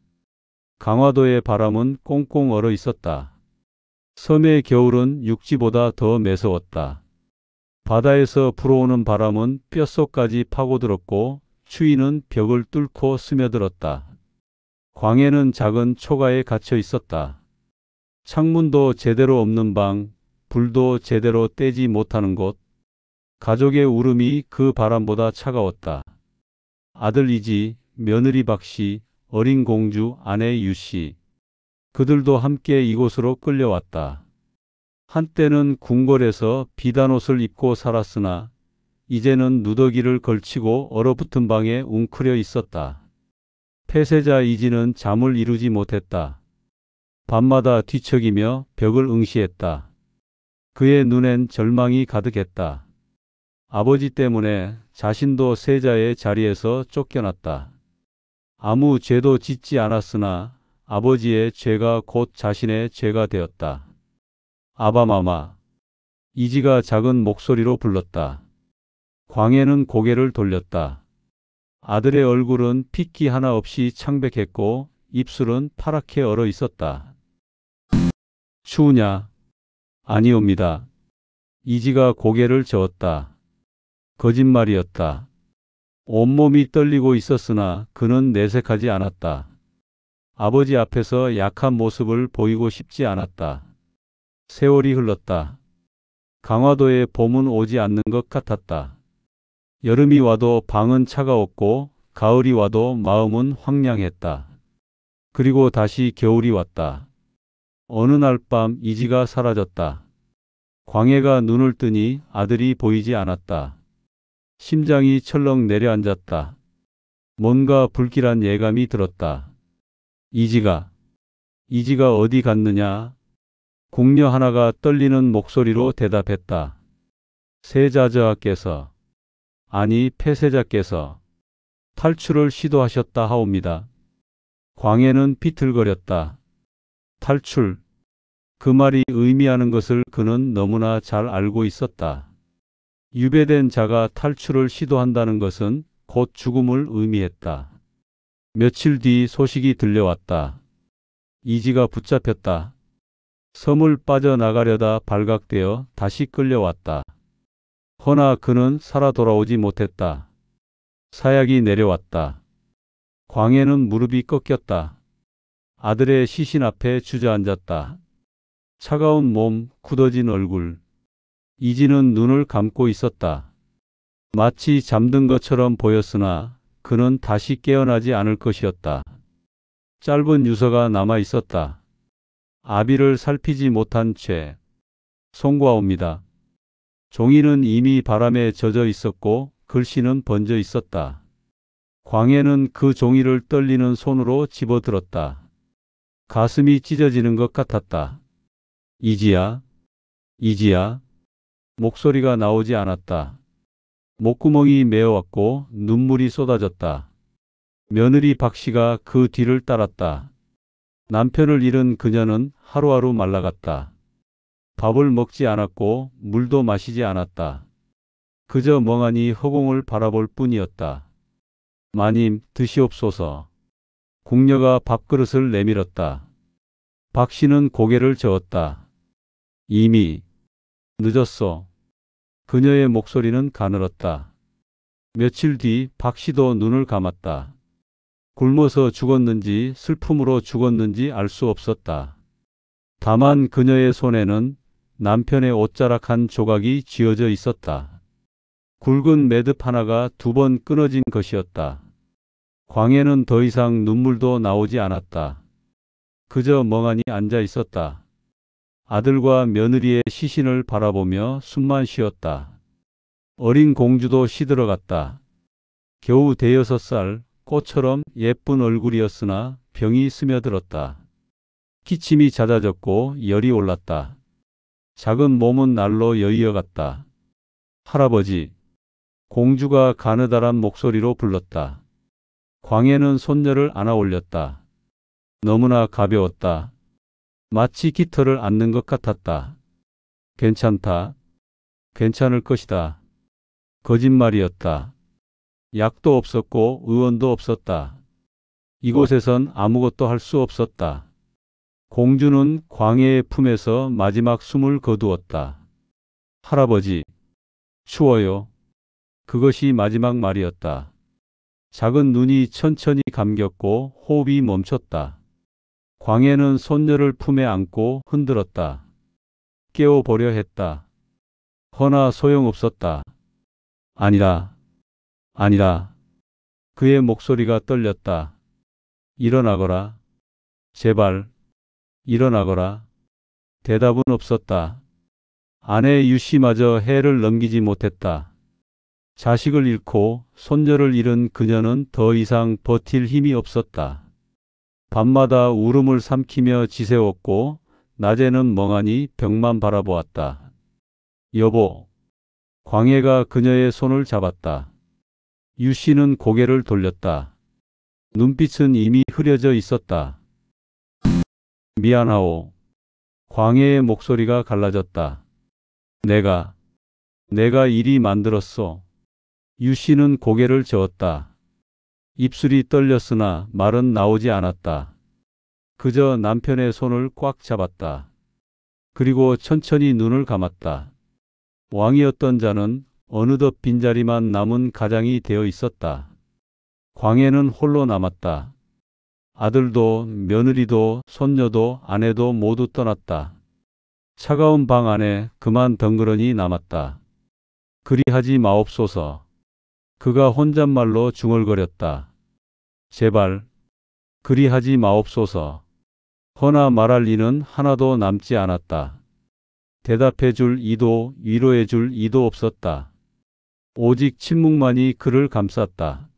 강화도의 바람은 꽁꽁 얼어 있었다. 섬의 겨울은 육지보다 더 매서웠다. 바다에서 불어오는 바람은 뼛속까지 파고들었고 추위는 벽을 뚫고 스며들었다. 광해는 작은 초가에 갇혀 있었다. 창문도 제대로 없는 방, 불도 제대로 떼지 못하는 곳. 가족의 울음이 그 바람보다 차가웠다. 아들 이지, 며느리 박씨, 어린 공주, 아내 유씨. 그들도 함께 이곳으로 끌려왔다. 한때는 궁궐에서 비단옷을 입고 살았으나 이제는 누더기를 걸치고 얼어붙은 방에 웅크려 있었다. 폐쇄자 이지는 잠을 이루지 못했다. 밤마다 뒤척이며 벽을 응시했다. 그의 눈엔 절망이 가득했다. 아버지 때문에 자신도 세자의 자리에서 쫓겨났다. 아무 죄도 짓지 않았으나 아버지의 죄가 곧 자신의 죄가 되었다. 아바마마. 이지가 작은 목소리로 불렀다. 광해는 고개를 돌렸다. 아들의 얼굴은 핏기 하나 없이 창백했고 입술은 파랗게 얼어 있었다. 추우냐? 아니옵니다. 이지가 고개를 저었다. 거짓말이었다. 온몸이 떨리고 있었으나 그는 내색하지 않았다. 아버지 앞에서 약한 모습을 보이고 싶지 않았다. 세월이 흘렀다. 강화도에 봄은 오지 않는 것 같았다. 여름이 와도 방은 차가웠고 가을이 와도 마음은 황량했다. 그리고 다시 겨울이 왔다. 어느 날 밤 이지가 사라졌다. 광해가 눈을 뜨니 아들이 보이지 않았다. 심장이 철렁 내려앉았다. 뭔가 불길한 예감이 들었다. 이지가 어디 갔느냐? 궁녀 하나가 떨리는 목소리로 대답했다. 세자저하께서, 아니 폐세자께서 탈출을 시도하셨다 하옵니다. 광해는 비틀거렸다. 탈출. 그 말이 의미하는 것을 그는 너무나 잘 알고 있었다. 유배된 자가 탈출을 시도한다는 것은 곧 죽음을 의미했다. 며칠 뒤 소식이 들려왔다. 이지가 붙잡혔다. 섬을 빠져나가려다 발각되어 다시 끌려왔다. 허나 그는 살아 돌아오지 못했다. 사약이 내려왔다. 광해는 무릎이 꺾였다. 아들의 시신 앞에 주저앉았다. 차가운 몸, 굳어진 얼굴. 이지는 눈을 감고 있었다. 마치 잠든 것처럼 보였으나 그는 다시 깨어나지 않을 것이었다. 짧은 유서가 남아 있었다. 아비를 살피지 못한 채 송구하옵니다. 종이는 이미 바람에 젖어 있었고 글씨는 번져 있었다. 광해는 그 종이를 떨리는 손으로 집어들었다. 가슴이 찢어지는 것 같았다. 이지야, 이지야. 목소리가 나오지 않았다. 목구멍이 메어왔고 눈물이 쏟아졌다. 며느리 박씨가 그 뒤를 따랐다. 남편을 잃은 그녀는 하루하루 말라갔다. 밥을 먹지 않았고 물도 마시지 않았다. 그저 멍하니 허공을 바라볼 뿐이었다. 마님, 드시옵소서. 궁녀가 밥그릇을 내밀었다. 박씨는 고개를 저었다. 이미 늦었소. 그녀의 목소리는 가늘었다. 며칠 뒤 박씨도 눈을 감았다. 굶어서 죽었는지 슬픔으로 죽었는지 알 수 없었다. 다만 그녀의 손에는 남편의 옷자락 한 조각이 쥐어져 있었다. 굵은 매듭 하나가 2번 끊어진 것이었다. 광해는 더 이상 눈물도 나오지 않았다. 그저 멍하니 앉아 있었다. 아들과 며느리의 시신을 바라보며 숨만 쉬었다. 어린 공주도 시들어갔다. 겨우 6살, 꽃처럼 예쁜 얼굴이었으나 병이 스며들었다. 기침이 잦아졌고 열이 올랐다. 작은 몸은 날로 여의어갔다. 할아버지. 공주가 가느다란 목소리로 불렀다. 광해는 손녀를 안아 올렸다. 너무나 가벼웠다. 마치 깃털을 안는 것 같았다. 괜찮다. 괜찮을 것이다. 거짓말이었다. 약도 없었고 의원도 없었다. 이곳에선 아무것도 할 수 없었다. 공주는 광해의 품에서 마지막 숨을 거두었다. 할아버지, 추워요. 그것이 마지막 말이었다. 작은 눈이 천천히 감겼고 호흡이 멈췄다. 광해는 손녀를 품에 안고 흔들었다. 깨워보려 했다. 허나 소용없었다. 아니라, 아니라. 그의 목소리가 떨렸다. 일어나거라. 제발, 일어나거라. 대답은 없었다. 아내 유씨마저 해를 넘기지 못했다. 자식을 잃고 손녀를 잃은 그녀는 더 이상 버틸 힘이 없었다. 밤마다 울음을 삼키며 지새웠고 낮에는 멍하니 벽만 바라보았다. 여보. 광해가 그녀의 손을 잡았다. 유씨는 고개를 돌렸다. 눈빛은 이미 흐려져 있었다. 미안하오. 광해의 목소리가 갈라졌다. 내가 이리 만들었소. 유씨는 고개를 저었다. 입술이 떨렸으나 말은 나오지 않았다. 그저 남편의 손을 꽉 잡았다. 그리고 천천히 눈을 감았다. 왕이었던 자는 어느덧 빈자리만 남은 가장이 되어 있었다. 광해는 홀로 남았다. 아들도 며느리도 손녀도 아내도 모두 떠났다. 차가운 방 안에 그만 덩그러니 남았다. 그리하지 마옵소서. 그가 혼잣말로 중얼거렸다. 제발, 그리하지 마옵소서. 허나 말할 이는 하나도 남지 않았다. 대답해 줄 이도 위로해 줄 이도 없었다. 오직 침묵만이 그를 감쌌다.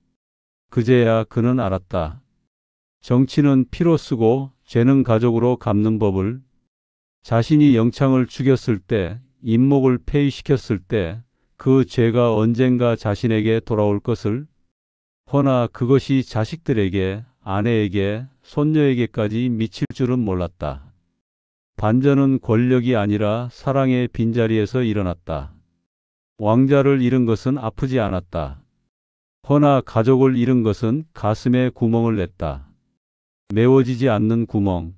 그제야 그는 알았다. 정치는 피로 쓰고 죄는 가족으로 갚는 법을. 자신이 영창을 죽였을 때, 임목을 폐위시켰을 때 그 죄가 언젠가 자신에게 돌아올 것을. 허나 그것이 자식들에게, 아내에게, 손녀에게까지 미칠 줄은 몰랐다. 반전은 권력이 아니라 사랑의 빈자리에서 일어났다. 왕자를 잃은 것은 아프지 않았다. 허나 가족을 잃은 것은 가슴에 구멍을 냈다. 메워지지 않는 구멍.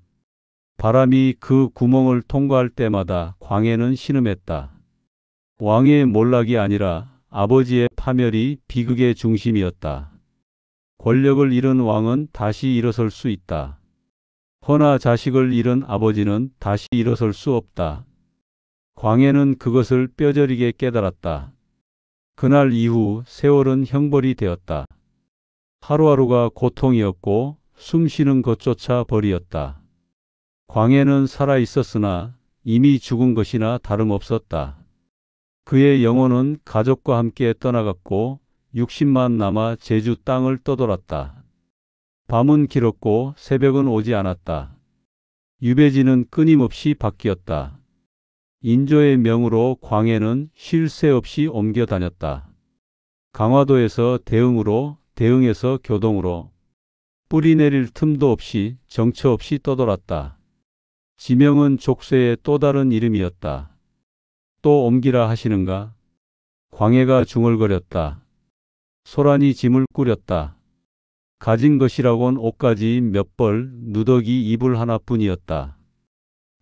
바람이 그 구멍을 통과할 때마다 광해는 신음했다. 왕의 몰락이 아니라 아버지의 파멸이 비극의 중심이었다. 권력을 잃은 왕은 다시 일어설 수 있다. 허나 자식을 잃은 아버지는 다시 일어설 수 없다. 광해는 그것을 뼈저리게 깨달았다. 그날 이후 세월은 형벌이 되었다. 하루하루가 고통이었고 숨쉬는 것조차 벌이었다. 광해는 살아 있었으나 이미 죽은 것이나 다름없었다. 그의 영혼은 가족과 함께 떠나갔고 60만 남아 제주 땅을 떠돌았다. 밤은 길었고 새벽은 오지 않았다. 유배지는 끊임없이 바뀌었다. 인조의 명으로 광해는 쉴 새 없이 옮겨 다녔다. 강화도에서 대흥으로, 대흥에서 교동으로 뿌리 내릴 틈도 없이 정처 없이 떠돌았다. 지명은 족쇄의 또 다른 이름이었다. 또 옮기라 하시는가? 광해가 중얼거렸다. 소란이 짐을 꾸렸다. 가진 것이라곤 옷가지 몇 벌, 누더기 이불 하나뿐이었다.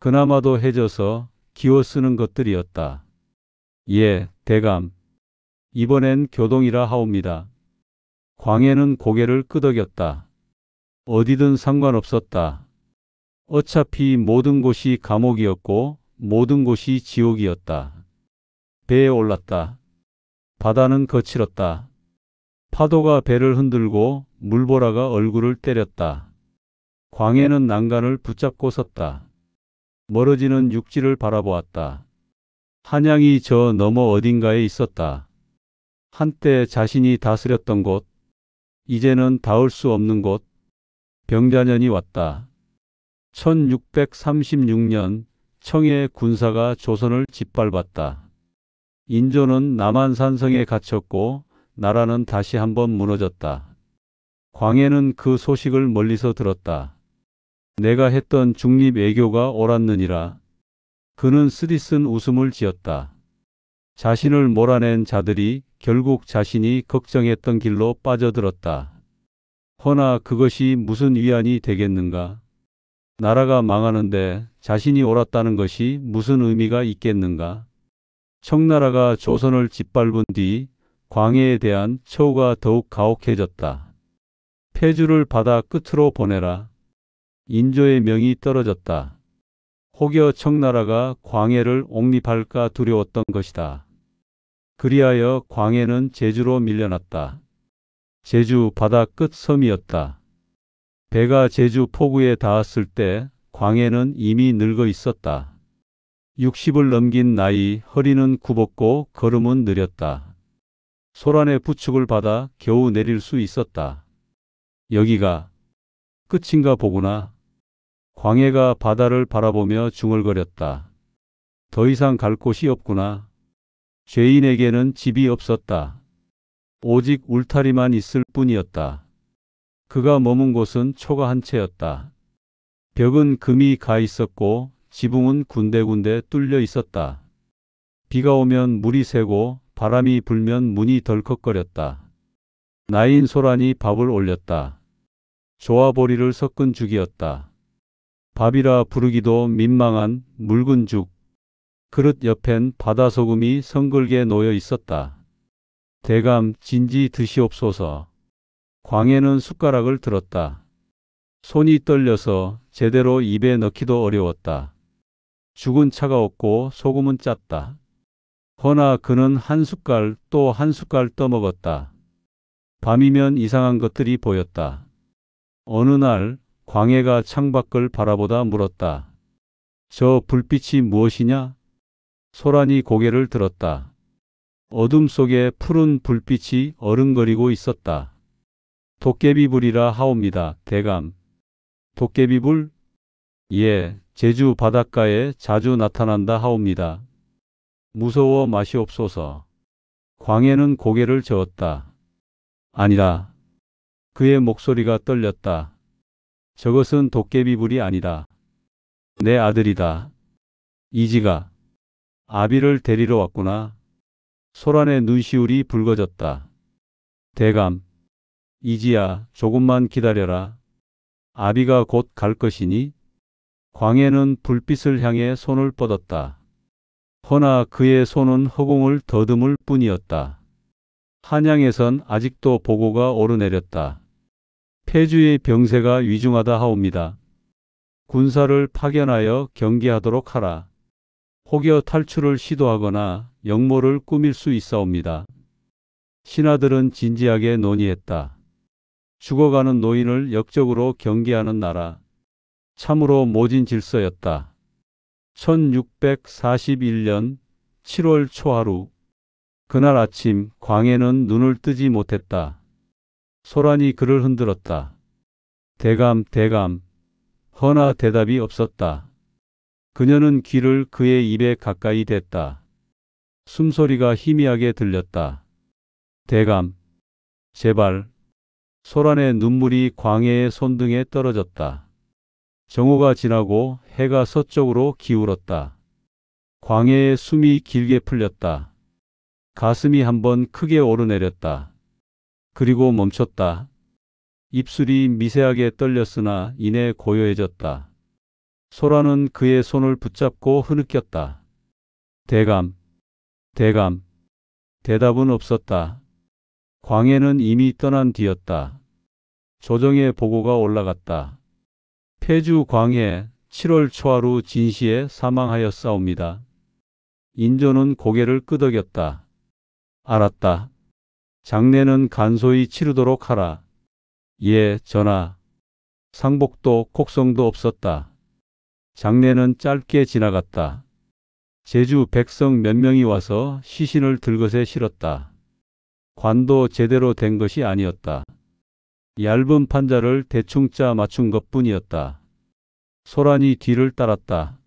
그나마도 해져서 기워 쓰는 것들이었다. 예, 대감. 이번엔 교동이라 하옵니다. 광해는 고개를 끄덕였다. 어디든 상관없었다. 어차피 모든 곳이 감옥이었고 모든 곳이 지옥이었다. 배에 올랐다. 바다는 거칠었다. 파도가 배를 흔들고 물보라가 얼굴을 때렸다. 광해는 난간을 붙잡고 섰다. 멀어지는 육지를 바라보았다. 한양이 저 너머 어딘가에 있었다. 한때 자신이 다스렸던 곳, 이제는 닿을 수 없는 곳. 병자년이 왔다. 1636년 청해 군사가 조선을 짓밟았다. 인조는 남한산성에 갇혔고 나라는 다시 한번 무너졌다. 광해는 그 소식을 멀리서 들었다. 내가 했던 중립외교가 옳았느니라. 그는 쓰디쓴 웃음을 지었다. 자신을 몰아낸 자들이 결국 자신이 걱정했던 길로 빠져들었다. 허나 그것이 무슨 위안이 되겠는가? 나라가 망하는데 자신이 옳았다는 것이 무슨 의미가 있겠는가? 청나라가 조선을 짓밟은 뒤 광해에 대한 처우가 더욱 가혹해졌다. 폐주를 바다 끝으로 보내라. 인조의 명이 떨어졌다. 혹여 청나라가 광해를 옹립할까 두려웠던 것이다. 그리하여 광해는 제주로 밀려났다. 제주 바다 끝 섬이었다. 배가 제주 포구에 닿았을 때 광해는 이미 늙어 있었다. 60을 넘긴 나이, 허리는 굽었고 걸음은 느렸다. 소란의 부축을 받아 겨우 내릴 수 있었다. 여기가 끝인가 보구나. 광해가 바다를 바라보며 중얼거렸다. 더 이상 갈 곳이 없구나. 죄인에게는 집이 없었다. 오직 울타리만 있을 뿐이었다. 그가 머문 곳은 초가 한 채였다. 벽은 금이 가 있었고 지붕은 군데군데 뚫려 있었다. 비가 오면 물이 새고 바람이 불면 문이 덜컥거렸다. 나인 소란이 밥을 올렸다. 조화보리를 섞은 죽이었다. 밥이라 부르기도 민망한 묽은 죽. 그릇 옆엔 바다소금이 성글게 놓여 있었다. 대감 진지 드시옵소서. 광해는 숟가락을 들었다. 손이 떨려서 제대로 입에 넣기도 어려웠다. 죽은 차가웠고 소금은 짰다. 허나 그는 한 숟갈 또 한 숟갈 떠먹었다. 밤이면 이상한 것들이 보였다. 어느 날 광해가 창밖을 바라보다 물었다. 저 불빛이 무엇이냐? 소란이 고개를 들었다. 어둠 속에 푸른 불빛이 어른거리고 있었다. 도깨비불이라 하옵니다, 대감. 도깨비불? 예, 제주 바닷가에 자주 나타난다 하옵니다. 무서워 마시옵소서. 광해는 고개를 저었다. 아니다. 그의 목소리가 떨렸다. 저것은 도깨비불이 아니다. 내 아들이다. 이지가 아비를 데리러 왔구나. 소란의 눈시울이 붉어졌다. 대감, 이지야, 조금만 기다려라. 아비가 곧 갈 것이니? 광해는 불빛을 향해 손을 뻗었다. 허나 그의 손은 허공을 더듬을 뿐이었다. 한양에선 아직도 보고가 오르내렸다. 폐주의 병세가 위중하다 하옵니다. 군사를 파견하여 경계하도록 하라. 혹여 탈출을 시도하거나 역모를 꾸밀 수 있사옵니다. 신하들은 진지하게 논의했다. 죽어가는 노인을 역적으로 경계하는 나라. 참으로 모진 질서였다. 1641년 7월 초하루. 그날 아침 광해는 눈을 뜨지 못했다. 소란이 그를 흔들었다. 대감, 대감. 허나 대답이 없었다. 그녀는 귀를 그의 입에 가까이 댔다. 숨소리가 희미하게 들렸다. 대감, 제발. 소란의 눈물이 광해의 손등에 떨어졌다. 정오가 지나고 해가 서쪽으로 기울었다. 광해의 숨이 길게 풀렸다. 가슴이 한번 크게 오르내렸다. 그리고 멈췄다. 입술이 미세하게 떨렸으나 이내 고요해졌다. 소란은 그의 손을 붙잡고 흐느꼈다. 대감, 대감. 대답은 없었다. 광해는 이미 떠난 뒤였다. 조정의 보고가 올라갔다. 폐주 광해 7월 초하루 진시에 사망하였사옵니다. 인조는 고개를 끄덕였다. 알았다. 장례는 간소히 치르도록 하라. 예, 전하. 상복도 곡성도 없었다. 장례는 짧게 지나갔다. 제주 백성 몇 명이 와서 시신을 들것에 실었다. 관도 제대로 된 것이 아니었다. 얇은 판자를 대충 짜 맞춘 것뿐이었다. 소란이 뒤를 따랐다.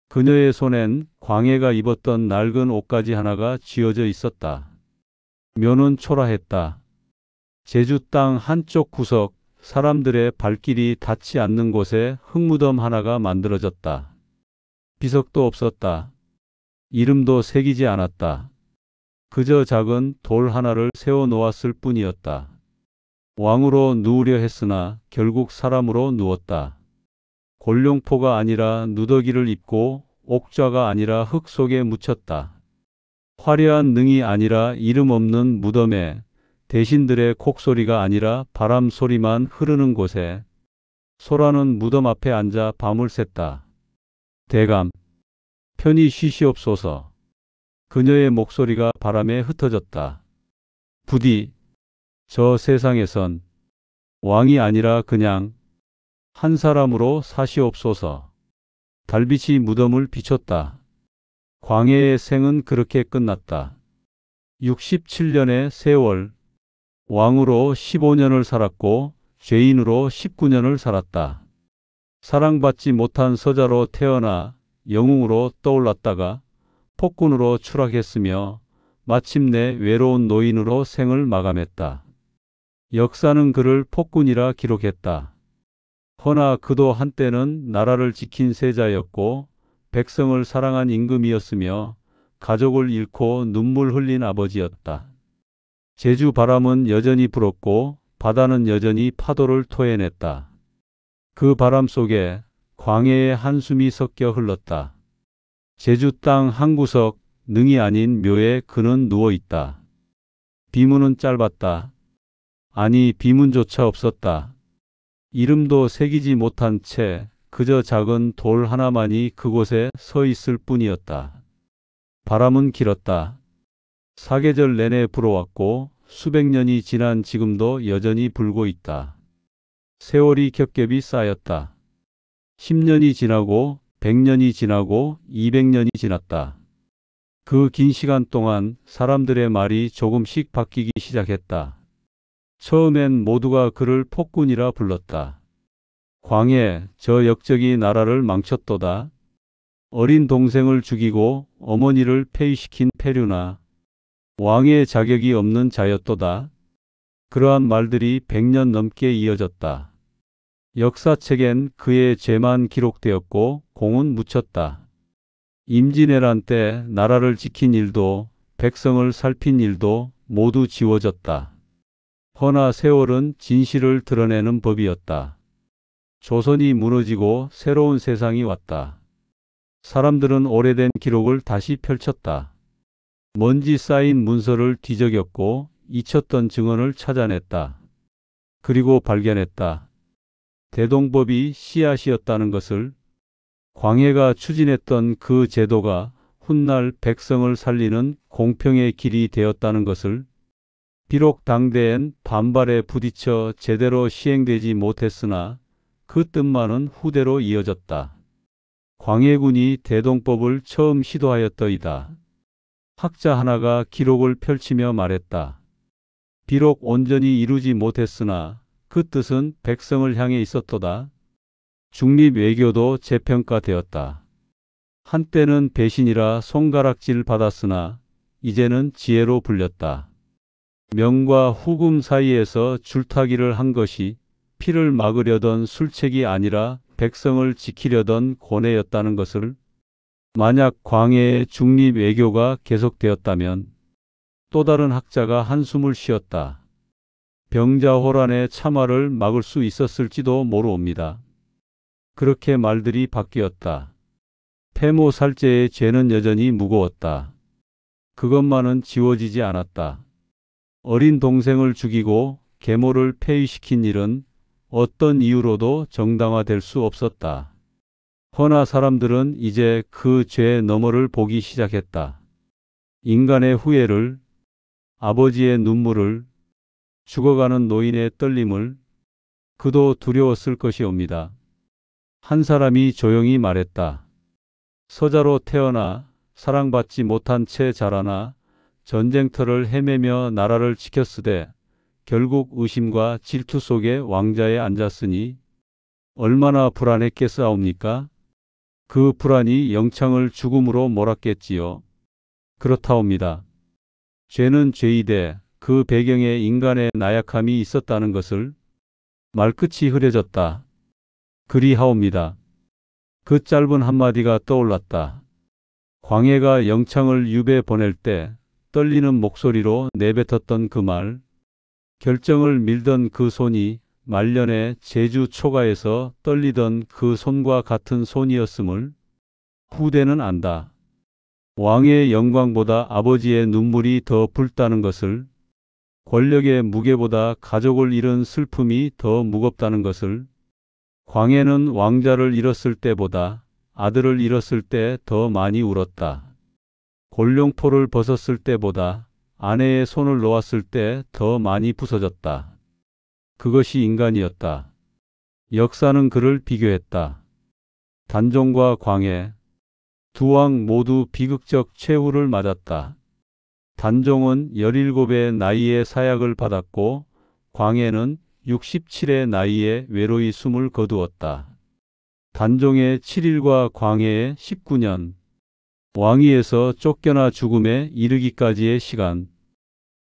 그녀의 손엔 광해가 입었던 낡은 옷가지 하나가 쥐어져 있었다. 묘는 초라했다. 제주 땅 한쪽 구석, 사람들의 발길이 닿지 않는 곳에 흙무덤 하나가 만들어졌다. 비석도 없었다. 이름도 새기지 않았다. 그저 작은 돌 하나를 세워 놓았을 뿐이었다. 왕으로 누우려 했으나 결국 사람으로 누웠다. 골룡포가 아니라 누더기를 입고 옥좌가 아니라 흙 속에 묻혔다. 화려한 능이 아니라 이름 없는 무덤에 대신들의 콕소리가 아니라 바람 소리만 흐르는 곳에 소라는 무덤 앞에 앉아 밤을 샜다. 대감, 편히 쉬시옵소서. 그녀의 목소리가 바람에 흩어졌다. 부디 저 세상에선 왕이 아니라 그냥 한 사람으로 사시옵소서. 달빛이 무덤을 비췄다. 광해의 생은 그렇게 끝났다. 67년의 세월. 왕으로 15년을 살았고 죄인으로 19년을 살았다. 사랑받지 못한 서자로 태어나 영웅으로 떠올랐다가 폭군으로 추락했으며 마침내 외로운 노인으로 생을 마감했다. 역사는 그를 폭군이라 기록했다. 허나 그도 한때는 나라를 지킨 세자였고 백성을 사랑한 임금이었으며 가족을 잃고 눈물 흘린 아버지였다. 제주 바람은 여전히 불었고 바다는 여전히 파도를 토해냈다. 그 바람 속에 광해의 한숨이 섞여 흘렀다. 제주 땅 한 구석, 능이 아닌 묘에 그는 누워있다. 비문은 짧았다. 아니, 비문조차 없었다. 이름도 새기지 못한 채 그저 작은 돌 하나만이 그곳에 서 있을 뿐이었다. 바람은 길었다. 사계절 내내 불어왔고 수백 년이 지난 지금도 여전히 불고 있다. 세월이 겹겹이 쌓였다. 10년이 지나고 100년이 지나고 200년이 지났다. 그 긴 시간 동안 사람들의 말이 조금씩 바뀌기 시작했다. 처음엔 모두가 그를 폭군이라 불렀다. 광해, 저 역적이 나라를 망쳤도다. 어린 동생을 죽이고 어머니를 폐위시킨 폐류나 왕의 자격이 없는 자였도다. 그러한 말들이 100년 넘게 이어졌다. 역사책엔 그의 죄만 기록되었고 공은 묻혔다. 임진왜란 때 나라를 지킨 일도 백성을 살핀 일도 모두 지워졌다. 허나 세월은 진실을 드러내는 법이었다. 조선이 무너지고 새로운 세상이 왔다. 사람들은 오래된 기록을 다시 펼쳤다. 먼지 쌓인 문서를 뒤적였고 잊혔던 증언을 찾아냈다. 그리고 발견했다. 대동법이 씨앗이었다는 것을. 광해가 추진했던 그 제도가 훗날 백성을 살리는 공평의 길이 되었다는 것을. 비록 당대엔 반발에 부딪혀 제대로 시행되지 못했으나 그 뜻만은 후대로 이어졌다. 광해군이 대동법을 처음 시도하였더이다. 학자 하나가 기록을 펼치며 말했다. 비록 온전히 이루지 못했으나 그 뜻은 백성을 향해 있었도다. 중립 외교도 재평가되었다. 한때는 배신이라 손가락질 받았으나 이제는 지혜로 불렸다. 명과 후금 사이에서 줄타기를 한 것이 피를 막으려던 술책이 아니라 백성을 지키려던 고뇌였다는 것을, 만약 광해의 중립 외교가 계속되었다면 또 다른 학자가 한숨을 쉬었다. 병자호란의 참화를 막을 수 있었을지도 모르옵니다. 그렇게 말들이 바뀌었다. 폐모살제의 죄는 여전히 무거웠다. 그것만은 지워지지 않았다. 어린 동생을 죽이고 계모를 폐위시킨 일은 어떤 이유로도 정당화될 수 없었다. 허나 사람들은 이제 그 죄의 너머를 보기 시작했다. 인간의 후회를, 아버지의 눈물을, 죽어가는 노인의 떨림을. 그도 두려웠을 것이옵니다. 한 사람이 조용히 말했다. 서자로 태어나 사랑받지 못한 채 자라나 전쟁터를 헤매며 나라를 지켰으되 결국 의심과 질투 속에 왕자에 앉았으니 얼마나 불안했겠사옵니까? 그 불안이 영창을 죽음으로 몰았겠지요. 그렇다옵니다. 죄는 죄이되 그 배경에 인간의 나약함이 있었다는 것을. 말끝이 흐려졌다. 그리하옵니다. 그 짧은 한마디가 떠올랐다. 광해가 영창을 유배 보낼 때 떨리는 목소리로 내뱉었던 그 말. 결정을 밀던 그 손이 말년의 제주 초가에서 떨리던 그 손과 같은 손이었음을 후대는 안다. 왕의 영광보다 아버지의 눈물이 더 붉다는 것을, 권력의 무게보다 가족을 잃은 슬픔이 더 무겁다는 것을. 광해는 왕자를 잃었을 때보다 아들을 잃었을 때 더 많이 울었다. 골룡포를 벗었을 때보다 아내의 손을 놓았을 때 더 많이 부서졌다. 그것이 인간이었다. 역사는 그를 비교했다. 단종과 광해, 두 왕 모두 비극적 최후를 맞았다. 단종은 17의 나이에 사약을 받았고 광해는 67의 나이에 외로이 숨을 거두었다. 단종의 7일과 광해의 19년, 왕위에서 쫓겨나 죽음에 이르기까지의 시간.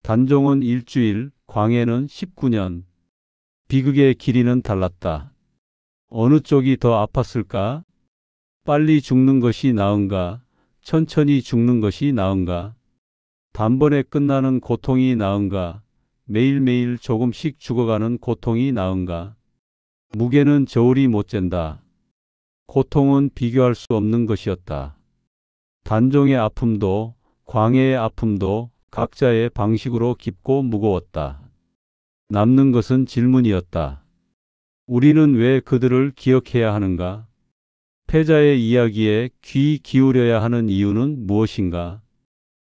단종은 일주일, 광해는 19년. 비극의 길이는 달랐다. 어느 쪽이 더 아팠을까? 빨리 죽는 것이 나은가? 천천히 죽는 것이 나은가? 단번에 끝나는 고통이 나은가? 매일매일 조금씩 죽어가는 고통이 나은가? 무게는 저울이 못 잰다. 고통은 비교할 수 없는 것이었다. 단종의 아픔도 광해의 아픔도 각자의 방식으로 깊고 무거웠다. 남는 것은 질문이었다. 우리는 왜 그들을 기억해야 하는가? 패자의 이야기에 귀 기울여야 하는 이유는 무엇인가?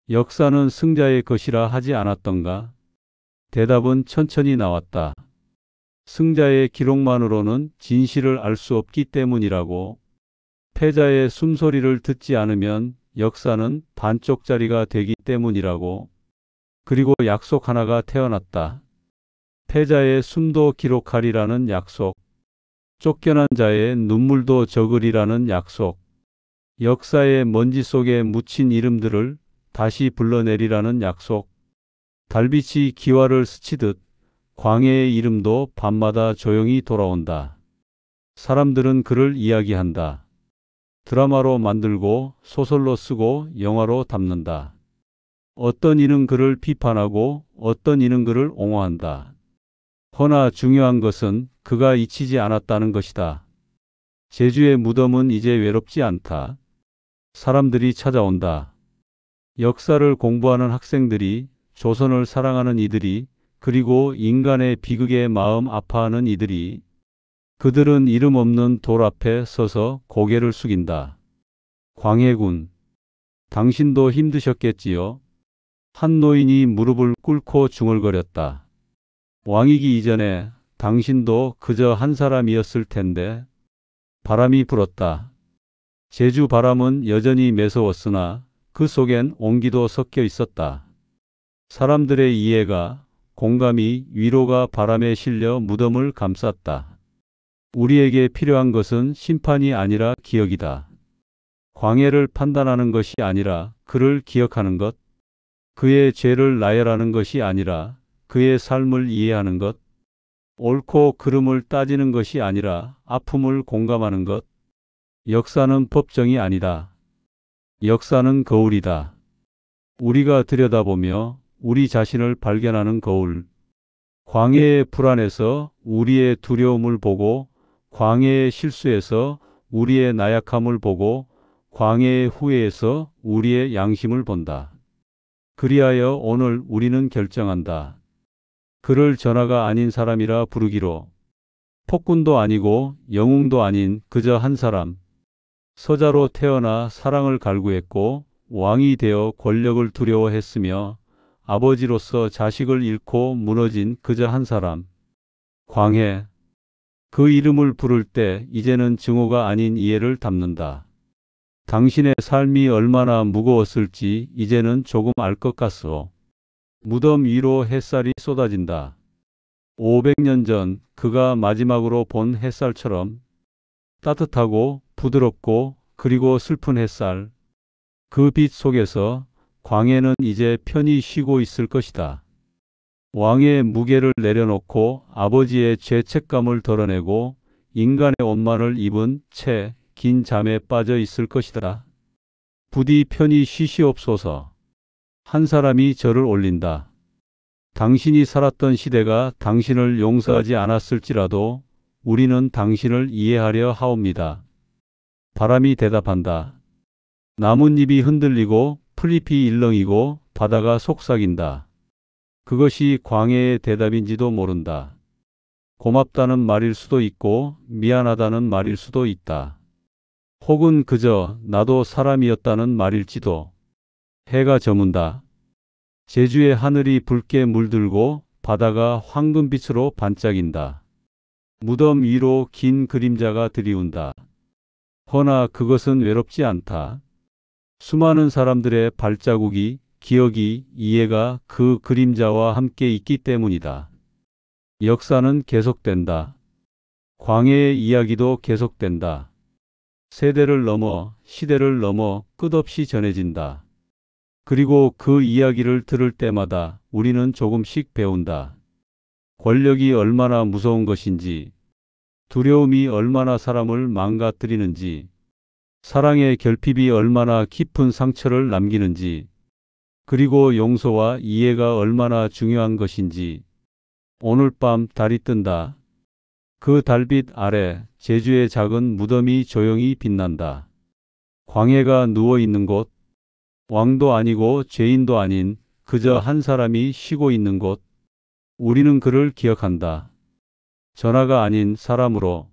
역사는 승자의 것이라 하지 않았던가? 대답은 천천히 나왔다. 승자의 기록만으로는 진실을 알 수 없기 때문이라고. 패자의 숨소리를 듣지 않으면 역사는 반쪽짜리가 되기 때문이라고. 그리고 약속 하나가 태어났다. 패자의 숨도 기록하리라는 약속. 쫓겨난 자의 눈물도 적으리라는 약속. 역사의 먼지 속에 묻힌 이름들을 다시 불러내리라는 약속. 달빛이 기와를 스치듯 광해의 이름도 밤마다 조용히 돌아온다. 사람들은 그를 이야기한다. 드라마로 만들고 소설로 쓰고 영화로 담는다. 어떤 이는 그를 비판하고 어떤 이는 그를 옹호한다. 허나 중요한 것은 그가 잊히지 않았다는 것이다. 제주의 무덤은 이제 외롭지 않다. 사람들이 찾아온다. 역사를 공부하는 학생들이, 조선을 사랑하는 이들이, 그리고 인간의 비극에 마음 아파하는 이들이. 그들은 이름 없는 돌 앞에 서서 고개를 숙인다. 광해군, 당신도 힘드셨겠지요? 한 노인이 무릎을 꿇고 중얼거렸다. 왕이기 이전에 당신도 그저 한 사람이었을 텐데. 바람이 불었다. 제주 바람은 여전히 매서웠으나 그 속엔 온기도 섞여 있었다. 사람들의 이해가, 공감이, 위로가 바람에 실려 무덤을 감쌌다. 우리에게 필요한 것은 심판이 아니라 기억이다. 광해를 판단하는 것이 아니라 그를 기억하는 것, 그의 죄를 나열하는 것이 아니라 그의 삶을 이해하는 것, 옳고 그름을 따지는 것이 아니라 아픔을 공감하는 것. 역사는 법정이 아니다. 역사는 거울이다. 우리가 들여다보며 우리 자신을 발견하는 거울. 광해의 불안에서 우리의 두려움을 보고, 광해의 실수에서 우리의 나약함을 보고, 광해의 후회에서 우리의 양심을 본다. 그리하여 오늘 우리는 결정한다. 그를 전하가 아닌 사람이라 부르기로. 폭군도 아니고 영웅도 아닌 그저 한 사람. 서자로 태어나 사랑을 갈구했고 왕이 되어 권력을 두려워했으며 아버지로서 자식을 잃고 무너진 그저 한 사람. 광해. 그 이름을 부를 때 이제는 증오가 아닌 이해를 담는다. 당신의 삶이 얼마나 무거웠을지 이제는 조금 알 것 같소. 무덤 위로 햇살이 쏟아진다. 500년 전 그가 마지막으로 본 햇살처럼 따뜻하고 부드럽고 그리고 슬픈 햇살. 그 빛 속에서 광해는 이제 편히 쉬고 있을 것이다. 왕의 무게를 내려놓고 아버지의 죄책감을 덜어내고 인간의 옷만을 입은 채 긴 잠에 빠져 있을 것이다. 부디 편히 쉬시옵소서. 한 사람이 절을 올린다. 당신이 살았던 시대가 당신을 용서하지 않았을지라도 우리는 당신을 이해하려 하옵니다. 바람이 대답한다. 나뭇잎이 흔들리고 풀잎이 일렁이고 바다가 속삭인다. 그것이 광해의 대답인지도 모른다. 고맙다는 말일 수도 있고 미안하다는 말일 수도 있다. 혹은 그저 나도 사람이었다는 말일지도. 해가 저문다. 제주의 하늘이 붉게 물들고 바다가 황금빛으로 반짝인다. 무덤 위로 긴 그림자가 들이운다. 허나 그것은 외롭지 않다. 수많은 사람들의 발자국이, 기억이, 이해가 그 그림자와 함께 있기 때문이다. 역사는 계속된다. 광해의 이야기도 계속된다. 세대를 넘어, 시대를 넘어 끝없이 전해진다. 그리고 그 이야기를 들을 때마다 우리는 조금씩 배운다. 권력이 얼마나 무서운 것인지, 두려움이 얼마나 사람을 망가뜨리는지, 사랑의 결핍이 얼마나 깊은 상처를 남기는지, 그리고 용서와 이해가 얼마나 중요한 것인지. 오늘 밤 달이 뜬다. 그 달빛 아래 제주의 작은 무덤이 조용히 빛난다. 광해가 누워있는 곳, 왕도 아니고 죄인도 아닌 그저 한 사람이 쉬고 있는 곳. 우리는 그를 기억한다. 전하가 아닌 사람으로.